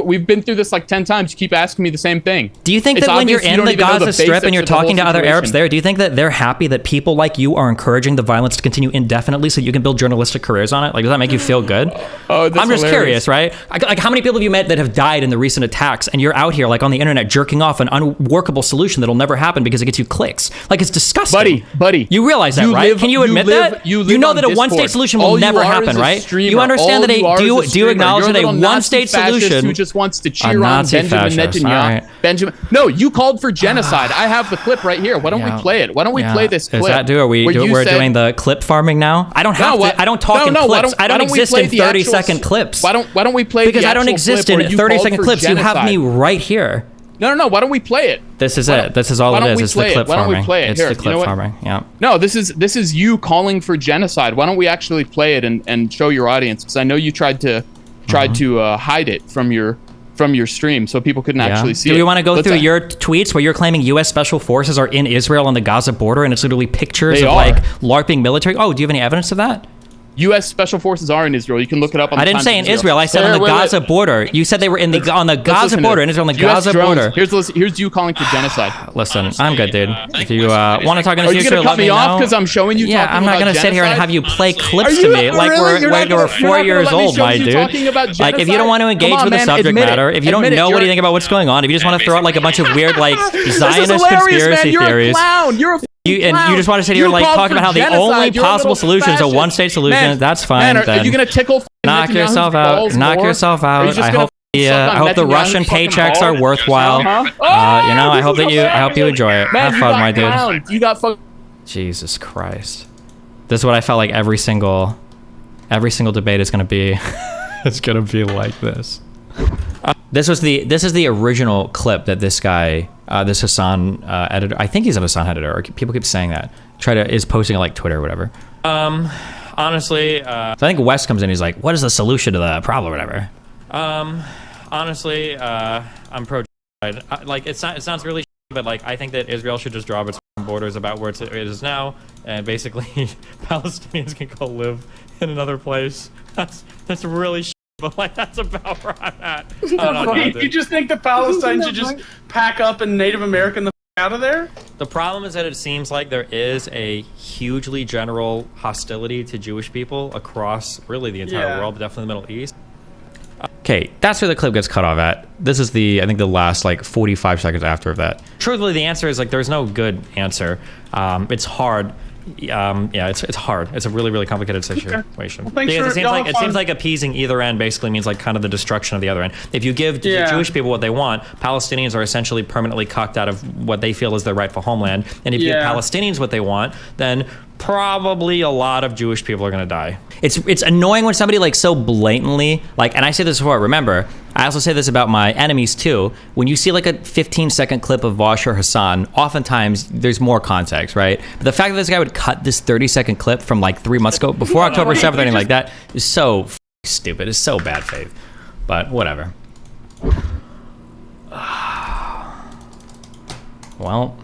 We've been through this like 10 times. You keep asking me the same thing. Do you think that when you're in the Gaza Strip and you're talking to other Arabs there, do you think that they're happy that people like you are encouraging the violence to continue indefinitely so you can build journalistic careers on it? Like, does that make you feel good? Oh, that's I'm just curious, right? Like, how many people have you met that have died in the recent attacks and you're out here like on the internet jerking off an unworkable solution that'll never happen because it gets you clicks? Like, it's disgusting. Buddy. You realize that, right? Can you admit that? You know that a one-state solution will never happen, right? You understand that do you acknowledge that a one-state solution who just wants to cheer on Benjamin Netanyahu. No, you called for genocide. I have the clip right here. Why don't we play it? Why don't we play this clip? Is that we're doing the clip farming now? I don't have to. I don't talk in clips. I don't exist in 30-second clips. Why don't we play because I don't exist in 30-second clips. You have me right here. No. Why don't we play it? This is it. This is all it is. It's the clip farming. Why don't we play it? It's the clip farming. Yeah. No, this is you calling for genocide. Why don't we actually play it and show your audience? Because I know you tried to hide it from your stream so people couldn't actually see it. Do we want to go through your tweets where you're claiming U.S. Special Forces are in Israel on the Gaza border and it's literally pictures of like LARPing military? Oh, do you have any evidence of that? U.S. Special Forces are in Israel. You can look it up on the Times. I didn't say in Israel. I said on the Gaza border. You said they were on the Gaza border. In Israel, on the Gaza border. Here's you calling for genocide. Listen, I'm good, dude. If you want to talk in the future, let me know. Are you going to cut me off because I'm showing you? Yeah, I'm not going to sit here and have you play clips to me like we're 4 years old, my dude. Like, if you don't want to engage with the subject matter, if you don't know what you think about what's going on, if you just want to throw out like a bunch of weird like Zionist conspiracy theories. You're a clown. You just want to sit here and like talk about how the only possible solution is a one-state solution. That's fine. Are you gonna tickle? Knock yourself out. Knock yourself out. I hope the Russian paychecks are worthwhile. I hope you enjoy it. Have fun, my dude. You got Jesus Christ. This is what I felt like every single debate is gonna be. It's gonna be like this. This is the original clip that this guy, this Hassan editor, I think he's a Hassan editor, or people keep saying that, is posting on like Twitter or whatever. Honestly, So I think West comes in, he's like, what is the solution to the problem or whatever? honestly, I'm pro. Like it sounds really, but like I think that Israel should just draw its borders about where it is now, and basically Palestinians can go live in another place. That's really. But like that's about where I'm at. I don't know, You just think that Palestine should just pack up and Native American the out of there? The problem is that it seems like there is a hugely general hostility to Jewish people across really the entire world, but definitely the Middle East. Okay, that's where the clip gets cut off at. This is I think the last like 45 seconds after that. Truthfully, the answer is like there's no good answer. It's hard. It's hard. It's a really, really complicated situation. Well, Because it seems like appeasing either end basically means like kind of the destruction of the other end. If you give Jewish people what they want, Palestinians are essentially permanently cucked out of what they feel is their rightful homeland. And if you give Palestinians what they want, then probably a lot of Jewish people are going to die. It's annoying when somebody like so blatantly, like, and I say this before, remember, I also say this about my enemies too. When you see like a 15-second clip of Vosh or Hassan, oftentimes there's more context, right? But the fact that this guy would cut this 30-second clip from like 3 months ago, before October 7th or anything like that, is so stupid. It's so bad faith. But whatever. Well.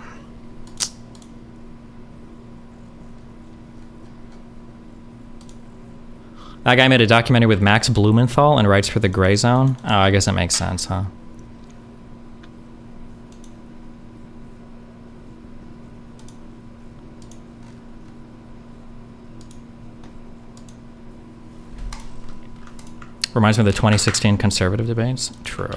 That guy made a documentary with Max Blumenthal and writes for The Gray Zone. Oh, I guess that makes sense, huh? Reminds me of the 2016 conservative debates. True.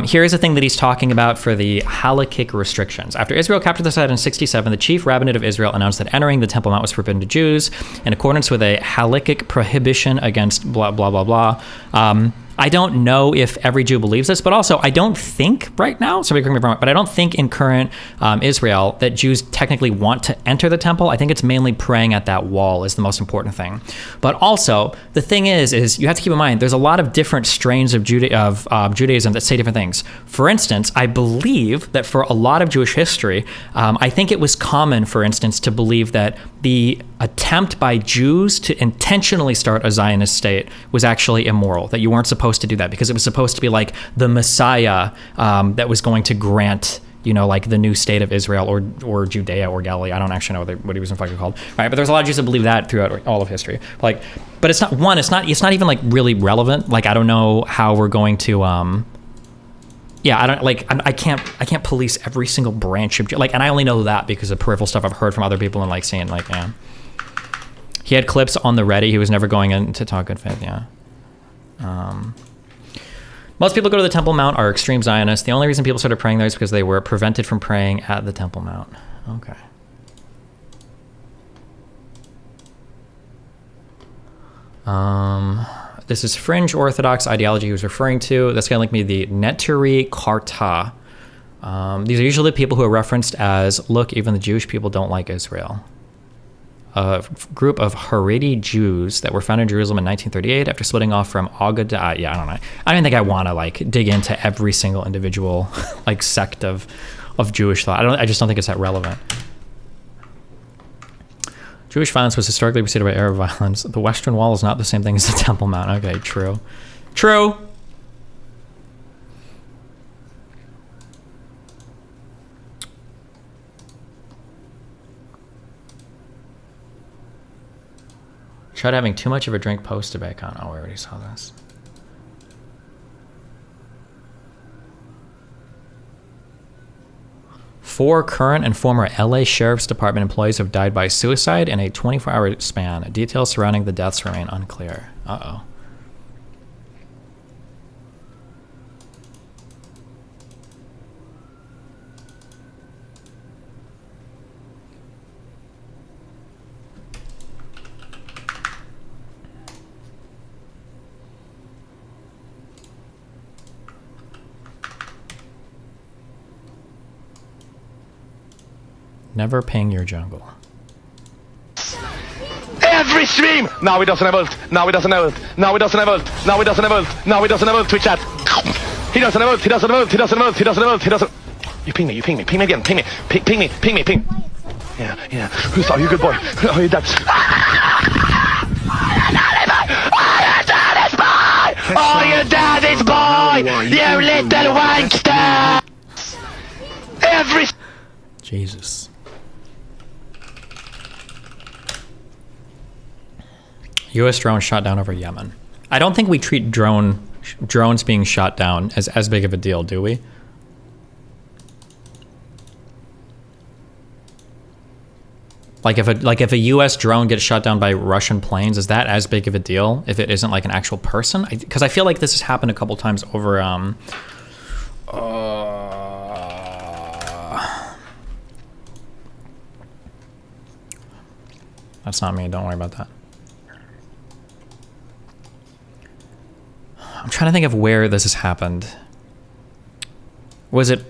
Here's the thing that he's talking about for the halakhic restrictions. After Israel captured the site in 67, the chief rabbinate of Israel announced that entering the Temple Mount was forbidden to Jews in accordance with a halakhic prohibition against blah, blah, blah, blah. I don't know if every Jew believes this, but also I don't think right now, somebody correct me if I'm wrong, but I don't think in current Israel that Jews technically want to enter the temple. I think it's mainly praying at that wall is the most important thing. But also, the thing is you have to keep in mind, there's a lot of different strains of Judaism that say different things. For instance, I believe that for a lot of Jewish history, I think it was common, for instance, to believe that the attempt by Jews to intentionally start a Zionist state was actually immoral, that you weren't supposed to do that because it was supposed to be like the Messiah that was going to grant, like the new state of Israel or Judea or Galilee. I don't actually know what he was in fact called. Right, but there's a lot of Jews that believe that throughout all of history. But it's not even like really relevant. Like I don't know how we're going to I can't police every single branch of and I only know that because of peripheral stuff I've heard from other people and like seeing he had clips on the Reddit. He was never going in to talk good faith. Most people go to the Temple Mount are extreme Zionists. The only reason people started praying there is because they were prevented from praying at the Temple Mount. Okay. This is fringe Orthodox ideology he was referring to. That's going to link me to the Neturei Karta. These are usually people who are referenced as, look, even the Jewish people don't like Israel. A group of Haredi Jews that were founded in Jerusalem in 1938 after splitting off from Agadah. I don't know. I don't think I want to dig into every single individual sect of Jewish thought. I just don't think it's that relevant. Jewish violence was historically preceded by Arab violence. The Western Wall is not the same thing as the Temple Mount. Okay, true. True. Tried having too much of a drink post-debate. Oh, we already saw this. Four current and former LA Sheriff's Department employees have died by suicide in a 24-hour span. Details surrounding the deaths remain unclear. Uh-oh. Never ping your jungle. Every every stream. Now he doesn't have ult. Now he doesn't have ult. Now he doesn't have ult. Now he doesn't have ult. Now he doesn't have ult. Twitch chat. He doesn't have ult. He doesn't have ult. He doesn't have ult. He doesn't have ult. He doesn't. You ping me. You ping me. Ping me again. Ping me. Ping me. Ping me. Ping. Yeah. Who's are you good boy? Oh, you that's. Oh, you daddy's boy! You little wankster! Every. Jesus. U.S. drone shot down over Yemen. I don't think we treat drones being shot down as big of a deal, do we? Like if a U.S. drone gets shot down by Russian planes, is that as big of a deal if it isn't like an actual person? Because I feel like this has happened a couple times over. That's not me. Don't worry about that. I'm trying to think of where this has happened. Was it?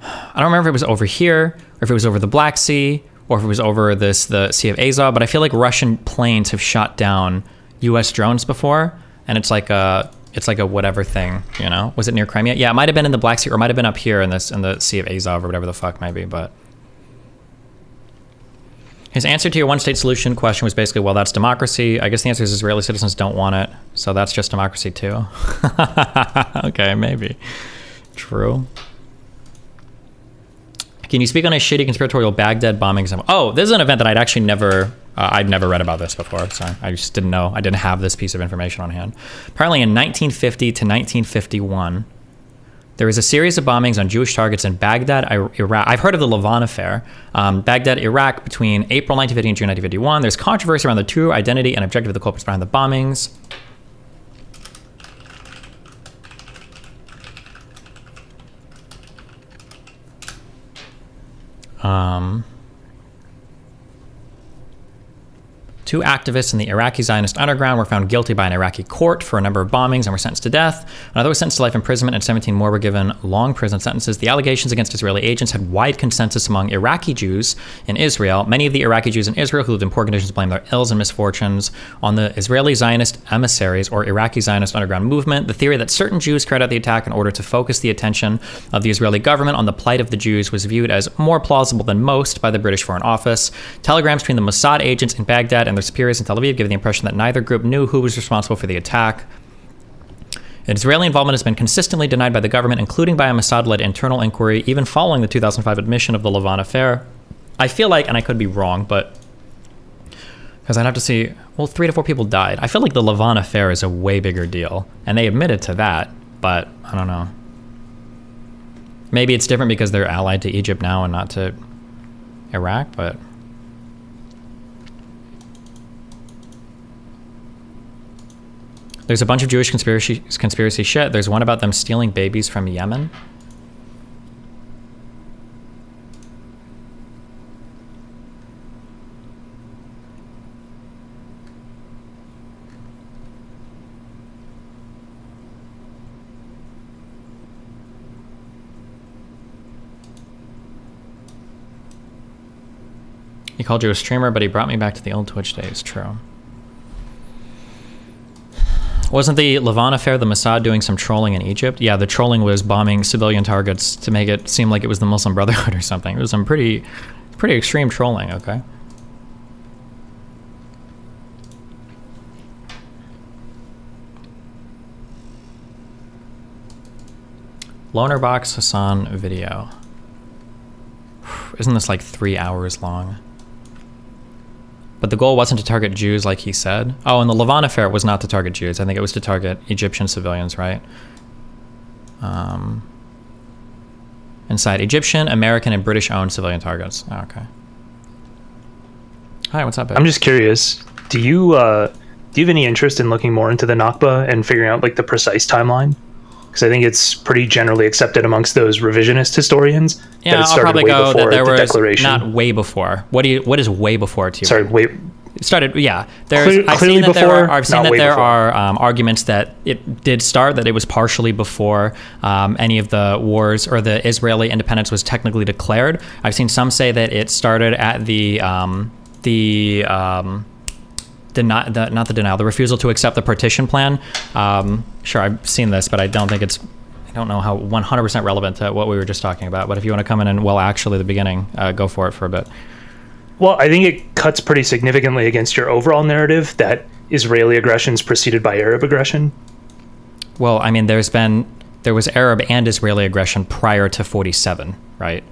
I don't remember if it was over here, or if it was over the Black Sea, or if it was over the Sea of Azov, but I feel like Russian planes have shot down U.S. drones before, and it's like a whatever thing, you know? Was it near Crimea? Yeah, it might have been in the Black Sea, or it might have been up here in the Sea of Azov, or whatever the fuck maybe, but... His answer to your one-state solution question was basically, well, that's democracy. I guess the answer is Israeli citizens don't want it, so that's just democracy too. Okay, maybe. True. Can you speak on a shitty conspiratorial Baghdad bombing example? Oh, this is an event that I'd actually never read about this before, so I just didn't know. I didn't have this piece of information on hand. Apparently in 1950 to 1951, there was a series of bombings on Jewish targets in Baghdad, Iraq. I've heard of the Lavon affair. Baghdad, Iraq, between April 1950 and June 1951. There's controversy around the true identity and objective of the culprits behind the bombings. Two activists in the Iraqi Zionist underground were found guilty by an Iraqi court for a number of bombings and were sentenced to death. Another was sentenced to life imprisonment, and 17 more were given long prison sentences. The allegations against Israeli agents had wide consensus among Iraqi Jews in Israel. Many of the Iraqi Jews in Israel who lived in poor conditions blamed their ills and misfortunes on the Israeli Zionist emissaries or Iraqi Zionist underground movement. The theory that certain Jews carried out the attack in order to focus the attention of the Israeli government on the plight of the Jews was viewed as more plausible than most by the British Foreign Office. Telegrams between the Mossad agents in Baghdad and their superiors in Tel Aviv give the impression that neither group knew who was responsible for the attack. Israeli involvement has been consistently denied by the government, including by a Mossad-led internal inquiry, even following the 2005 admission of the Lavon affair. I feel like, and I could be wrong, but because I'd have to see, well, 3 to 4 people died. I feel like the Lavon affair is a way bigger deal, and they admitted to that, but I don't know. Maybe it's different because they're allied to Egypt now and not to Iraq, but... There's a bunch of Jewish conspiracy shit. There's one about them stealing babies from Yemen. He called you a streamer, but he brought me back to the old Twitch days. True. Wasn't the Lavon affair the Mossad doing some trolling in Egypt? Yeah, the trolling was bombing civilian targets to make it seem like it was the Muslim Brotherhood or something. It was some pretty extreme trolling, okay? Lonerbox Hassan video. Isn't this like 3 hours long? But the goal wasn't to target Jews like he said. Oh, and the Lavon affair was not to target Jews. I think it was to target Egyptian civilians, right? Inside Egyptian, American, and British-owned civilian targets. Oh, okay. Hi, what's up, babe? I'm just curious. Do you have any interest in looking more into the Nakba and figuring out like the precise timeline? Because I think it's pretty generally accepted amongst those revisionist historians. Yeah, I'll probably go that there was declaration. Not way before. What is way before to you? Sorry, wait. It started, yeah. I've seen that there are arguments that it did start, that it was partially before any of the wars or the Israeli independence was technically declared. I've seen some say that it started at the the the refusal to accept the partition plan. Sure, I've seen this, but I don't know how 100% relevant to what we were just talking about. But if you want to come in and, well, actually the beginning, go for it for a bit. Well, I think it cuts pretty significantly against your overall narrative that Israeli aggression is preceded by Arab aggression. Well, I mean, there was Arab and Israeli aggression prior to 47, right?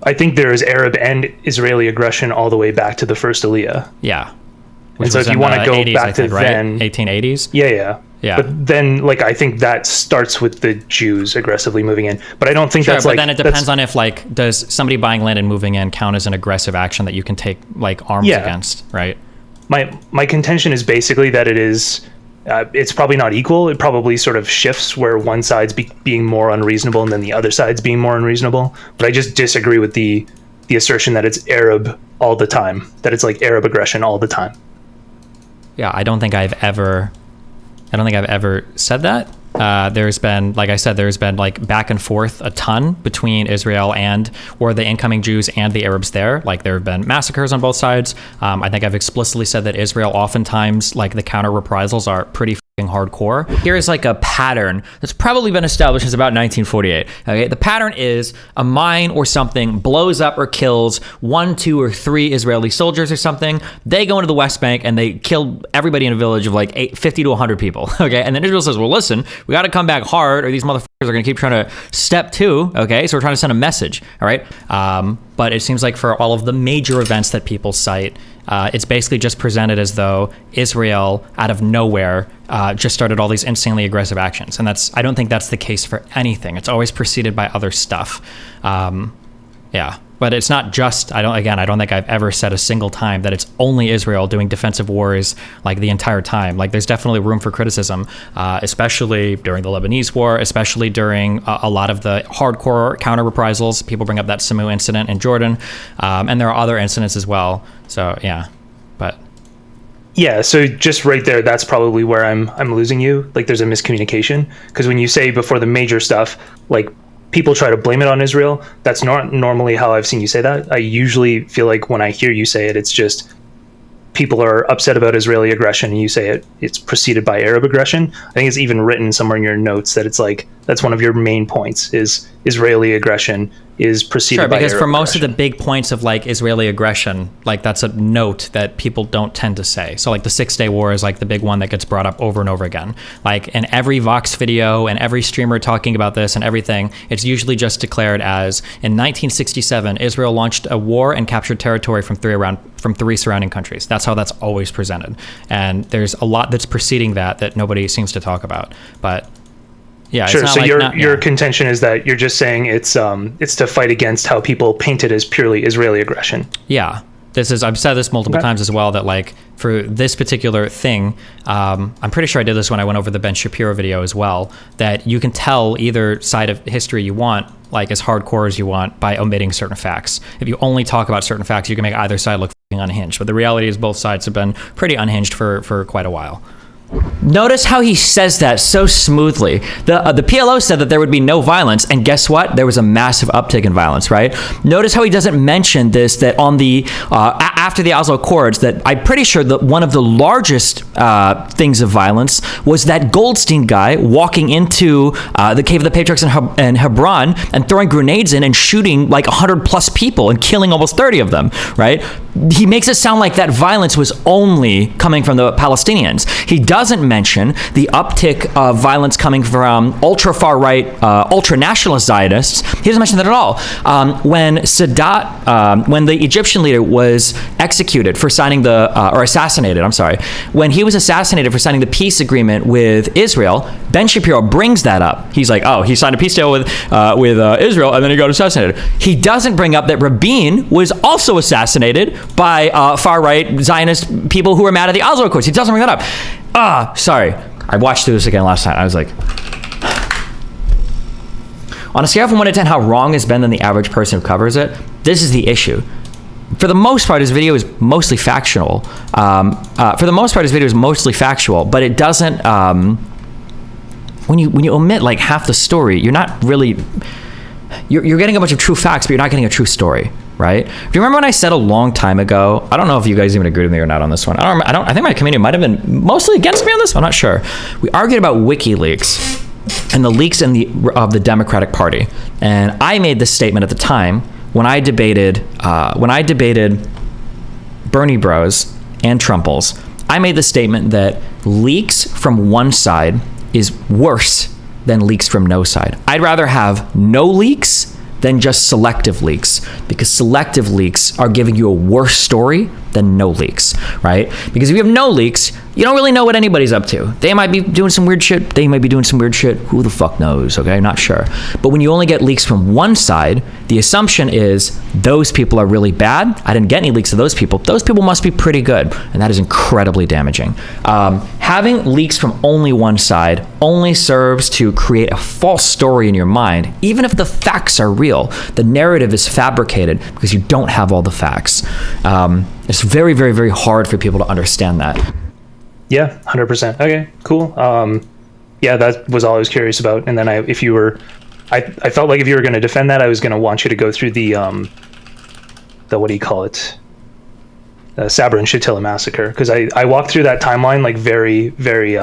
I think there is Arab and Israeli aggression all the way back to the first Aliyah. Yeah. And so if you want to go 80s, back to right? then... 1880s? Yeah. Yeah. But then, like, I think that starts with the Jews aggressively moving in. But I don't think Sure, that's but like... then it depends on if, like, does somebody buying land and moving in count as an aggressive action that you can take, like, arms against, right? My contention is basically that it is... it's probably not equal. It probably sort of shifts where one side's being more unreasonable and then the other side's being more unreasonable. But I just disagree with the assertion that it's Arab all the time, that it's like Arab aggression all the time. Yeah, I don't think I've ever said that. There's been, like I said, there's been like back and forth a ton between Israel or the incoming Jews and the Arabs there. Like there have been massacres on both sides. I think I've explicitly said that Israel oftentimes, like the counter reprisals are pretty hardcore. Here's like a pattern that's probably been established since about 1948. Okay, the pattern is a mine or something blows up or kills 1, 2, or 3 Israeli soldiers or something. They go into the West Bank and they kill everybody in a village of like 50 to 100 people. Okay, and then Israel says, well, listen, we got to come back hard or these motherfuckers are going to keep trying to step two. Okay, so we're trying to send a message. All right, but it seems like for all of the major events that people cite, it's basically just presented as though Israel, out of nowhere, just started all these insanely aggressive actions. And I don't think that's the case for anything. It's always preceded by other stuff. Yeah. But it's not just, I don't think I've ever said a single time that it's only Israel doing defensive wars like the entire time. Like there's definitely room for criticism, especially during the Lebanese war, especially during a lot of the hardcore counter reprisals. People bring up that Samu incident in Jordan, and there are other incidents as well. So yeah, but. Yeah, so just right there, that's probably where I'm losing you. Like there's a miscommunication, because when you say before the major stuff, like people try to blame it on Israel. That's not normally how I've seen you say that. I usually feel like when I hear you say it, it's just people are upset about Israeli aggression and you say it's preceded by Arab aggression. I think it's even written somewhere in your notes that it's like, that's one of your main points is Israeli aggression is preceded by Arab aggression. Because for most of the big points of like Israeli aggression, like that's a note that people don't tend to say. So like the 6-Day War is like the big one that gets brought up over and over again. Like in every Vox video and every streamer talking about this and everything, it's usually just declared as in 1967, Israel launched a war and captured territory from 3 surrounding countries. That's how that's always presented. And there's a lot that's preceding that nobody seems to talk about. But yeah, sure. It's So like your contention is that you're just saying it's to fight against how people paint it as purely Israeli aggression. Yeah, I've said this multiple times as well, that like for this particular thing, I'm pretty sure I did this when I went over the Ben Shapiro video as well, that you can tell either side of history you want, like as hardcore as you want, by omitting certain facts. If you only talk about certain facts, you can make either side look unhinged. But the reality is both sides have been pretty unhinged for quite a while. Notice how he says that so smoothly. The PLO said that there would be no violence, and guess what? There was a massive uptick in violence, right? Notice how he doesn't mention this, that on the after the Oslo Accords, that I'm pretty sure that one of the largest things of violence was that Goldstein guy walking into the Cave of the Patriarchs in Hebron and throwing grenades in and shooting like 100 plus people and killing almost 30 of them, right? He makes it sound like that violence was only coming from the Palestinians. He doesn't mention the uptick of violence coming from ultra-far-right, ultra-nationalist Zionists. He doesn't mention that at all. When Sadat, when the Egyptian leader was executed for signing assassinated, when he was assassinated for signing the peace agreement with Israel, Ben Shapiro brings that up. He's like, oh, he signed a peace deal with Israel, and then he got assassinated. He doesn't bring up that Rabin was also assassinated by far-right Zionist people who were mad at the Oslo Accords. He doesn't bring that up. Sorry. I watched through this again last night. I was like, on a scale from 1 to 10, how wrong has Ben than the average person who covers it? This is the issue. For the most part, his video is mostly factual. But it doesn't. When you omit like half the story, you're not really. You're getting a bunch of true facts, but you're not getting a true story. right? Do you remember when I said a long time ago? I don't know if you guys even agree with me or not on this one. I think my community might have been mostly against me on this. I'm not sure. We argued about WikiLeaks and the leaks of the Democratic Party, and I made this statement at the time when I debated Bernie Bros and Trumples. I made the statement that leaks from one side is worse than leaks from no side. I'd rather have no leaks than just selective leaks, because selective leaks are giving you a worse story than no leaks, right? Because if you have no leaks, you don't really know what anybody's up to. They might be doing some weird shit. They might be doing some weird shit. Who the fuck knows, okay? Not sure. But when you only get leaks from one side, the assumption is those people are really bad. I didn't get any leaks of those people. Those people must be pretty good. And that is incredibly damaging. Having leaks from only one side only serves to create a false story in your mind. Even if the facts are real, the narrative is fabricated because you don't have all the facts. It's very, very, very hard for people to understand that. Yeah, 100%. Okay, cool. Yeah, that was all I was curious about. And then I felt like if you were going to defend that, I was going to want you to go through the what do you call it? The Sabra and Shatila massacre, because I walked through that timeline like very, very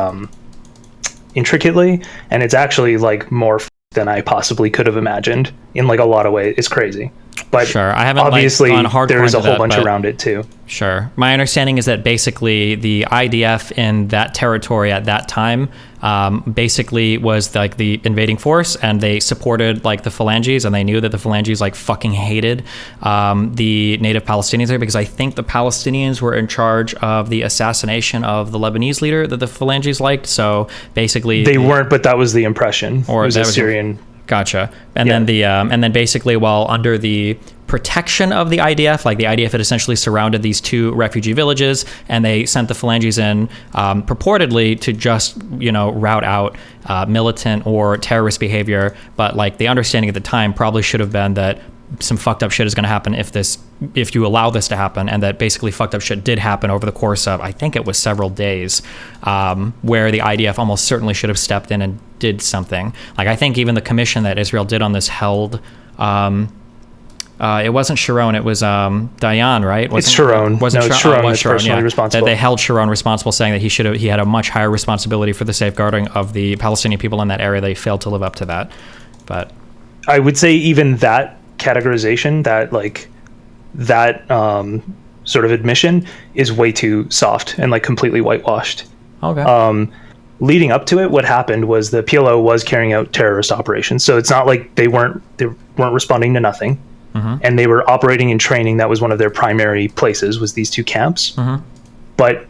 intricately, and it's actually like more than I possibly could have imagined in like a lot of ways. It's crazy. But sure, I haven't obviously gone hardcore there is a into whole that, bunch around it too. Sure. My understanding is that basically the IDF in that territory at that time basically was like the invading force, and they supported like the Phalanges, and they knew that the Phalanges like fucking hated the native Palestinians there, because I think the Palestinians were in charge of the assassination of the Lebanese leader that the Phalanges liked. So basically they weren't, but that was the impression. Or it was a Syrian. Gotcha. And then and then basically, while under the protection of the IDF, like the IDF had essentially surrounded these two refugee villages, and they sent the Phalanges in purportedly to just, rout out militant or terrorist behavior. But like the understanding at the time probably should have been that some fucked up shit is going to happen if you allow this to happen, and that basically fucked up shit did happen over the course of, I think it was several days, where the IDF almost certainly should have stepped in and did something. Like I think even the commission that Israel did on this held, it wasn't Sharon, it was Dayan, right? It's Sharon. Wasn't no, Sharon? Sharon is personally responsible. That they held Sharon responsible, saying that he had a much higher responsibility for the safeguarding of the Palestinian people in that area. They failed to live up to that. But I would say even that categorization, that sort of admission is way too soft and like completely whitewashed. Okay. Leading up to it, what happened was the PLO was carrying out terrorist operations. So it's not like they weren't responding to nothing. Mm-hmm. And they were operating in training. That was one of their primary places, was these two camps. Mm-hmm. But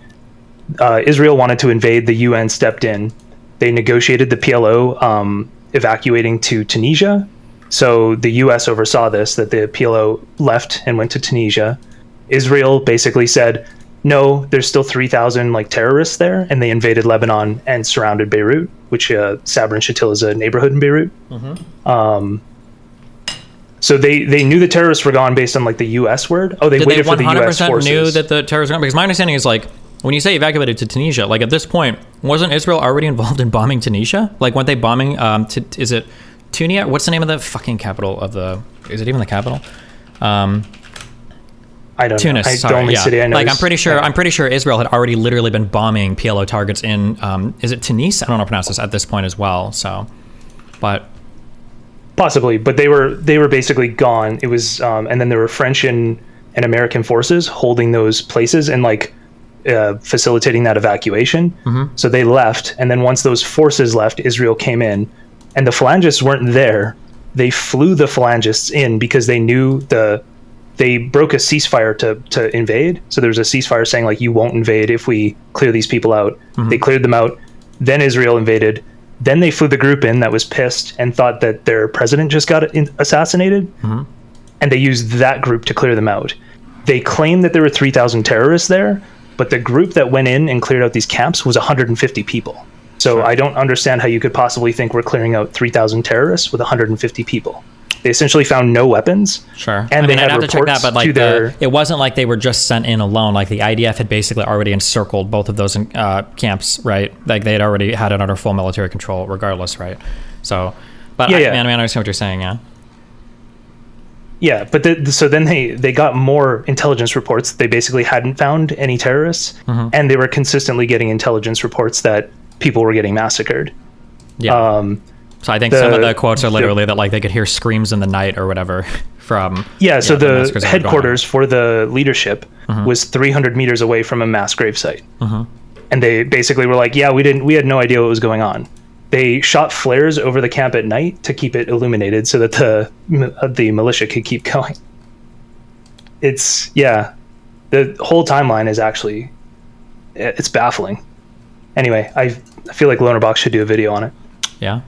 Israel wanted to invade. The UN stepped in. They negotiated the PLO evacuating to Tunisia. So the US oversaw this, that the PLO left and went to Tunisia. Israel basically said, no, there's still 3,000 like terrorists there, and they invaded Lebanon and surrounded Beirut, which Sabra and Shatila is a neighborhood in Beirut. Mm-hmm. So they knew the terrorists were gone based on like the US word. Oh, they waited for the US forces. Knew that the terrorists were gone? Because my understanding is like, when you say evacuated to Tunisia, like at this point, wasn't Israel already involved in bombing Tunisia? Like weren't they bombing, is it Tunia? What's the name of the fucking capital of is it even the capital? I don't Tunis, know. sorry, the only city I know. Like I'm pretty sure Israel had already literally been bombing PLO targets in is it Tunis? I don't know how to pronounce this at this point as well. So, but possibly, but they were basically gone. It was and then there were French and American forces holding those places and like facilitating that evacuation. Mm-hmm. So they left, and then once those forces left, Israel came in, and the Phalangists weren't there. They flew the Phalangists in because they knew they broke a ceasefire to invade. So there was a ceasefire saying like, you won't invade if we clear these people out. Mm-hmm. They cleared them out. Then Israel invaded. Then they flew the group in that was pissed and thought that their president just got assassinated. Mm-hmm. And they used that group to clear them out. They claimed that there were 3,000 terrorists there, but the group that went in and cleared out these camps was 150 people. So sure. I don't understand how you could possibly think we're clearing out 3,000 terrorists with 150 people. They essentially found no weapons. Sure. And they had I'd have reports to check that, but like their... it wasn't like they were just sent in alone. Like the IDF had basically already encircled both of those camps, right? Like they had already had it under full military control regardless, right? So, but I understand what you're saying, yeah. Yeah, but so then they got more intelligence reports. They basically hadn't found any terrorists, and they were consistently getting intelligence reports that people were getting massacred. Yeah. So I think some of the quotes are literally that like they could hear screams in the night or whatever from. Yeah. So the headquarters for the leadership was 300 meters away from a mass grave site, and they basically were like, "Yeah, we had no idea what was going on." They shot flares over the camp at night to keep it illuminated so that the militia could keep going. The whole timeline is actually, it's baffling. Anyway, I feel like Lonerbox should do a video on it. Yeah.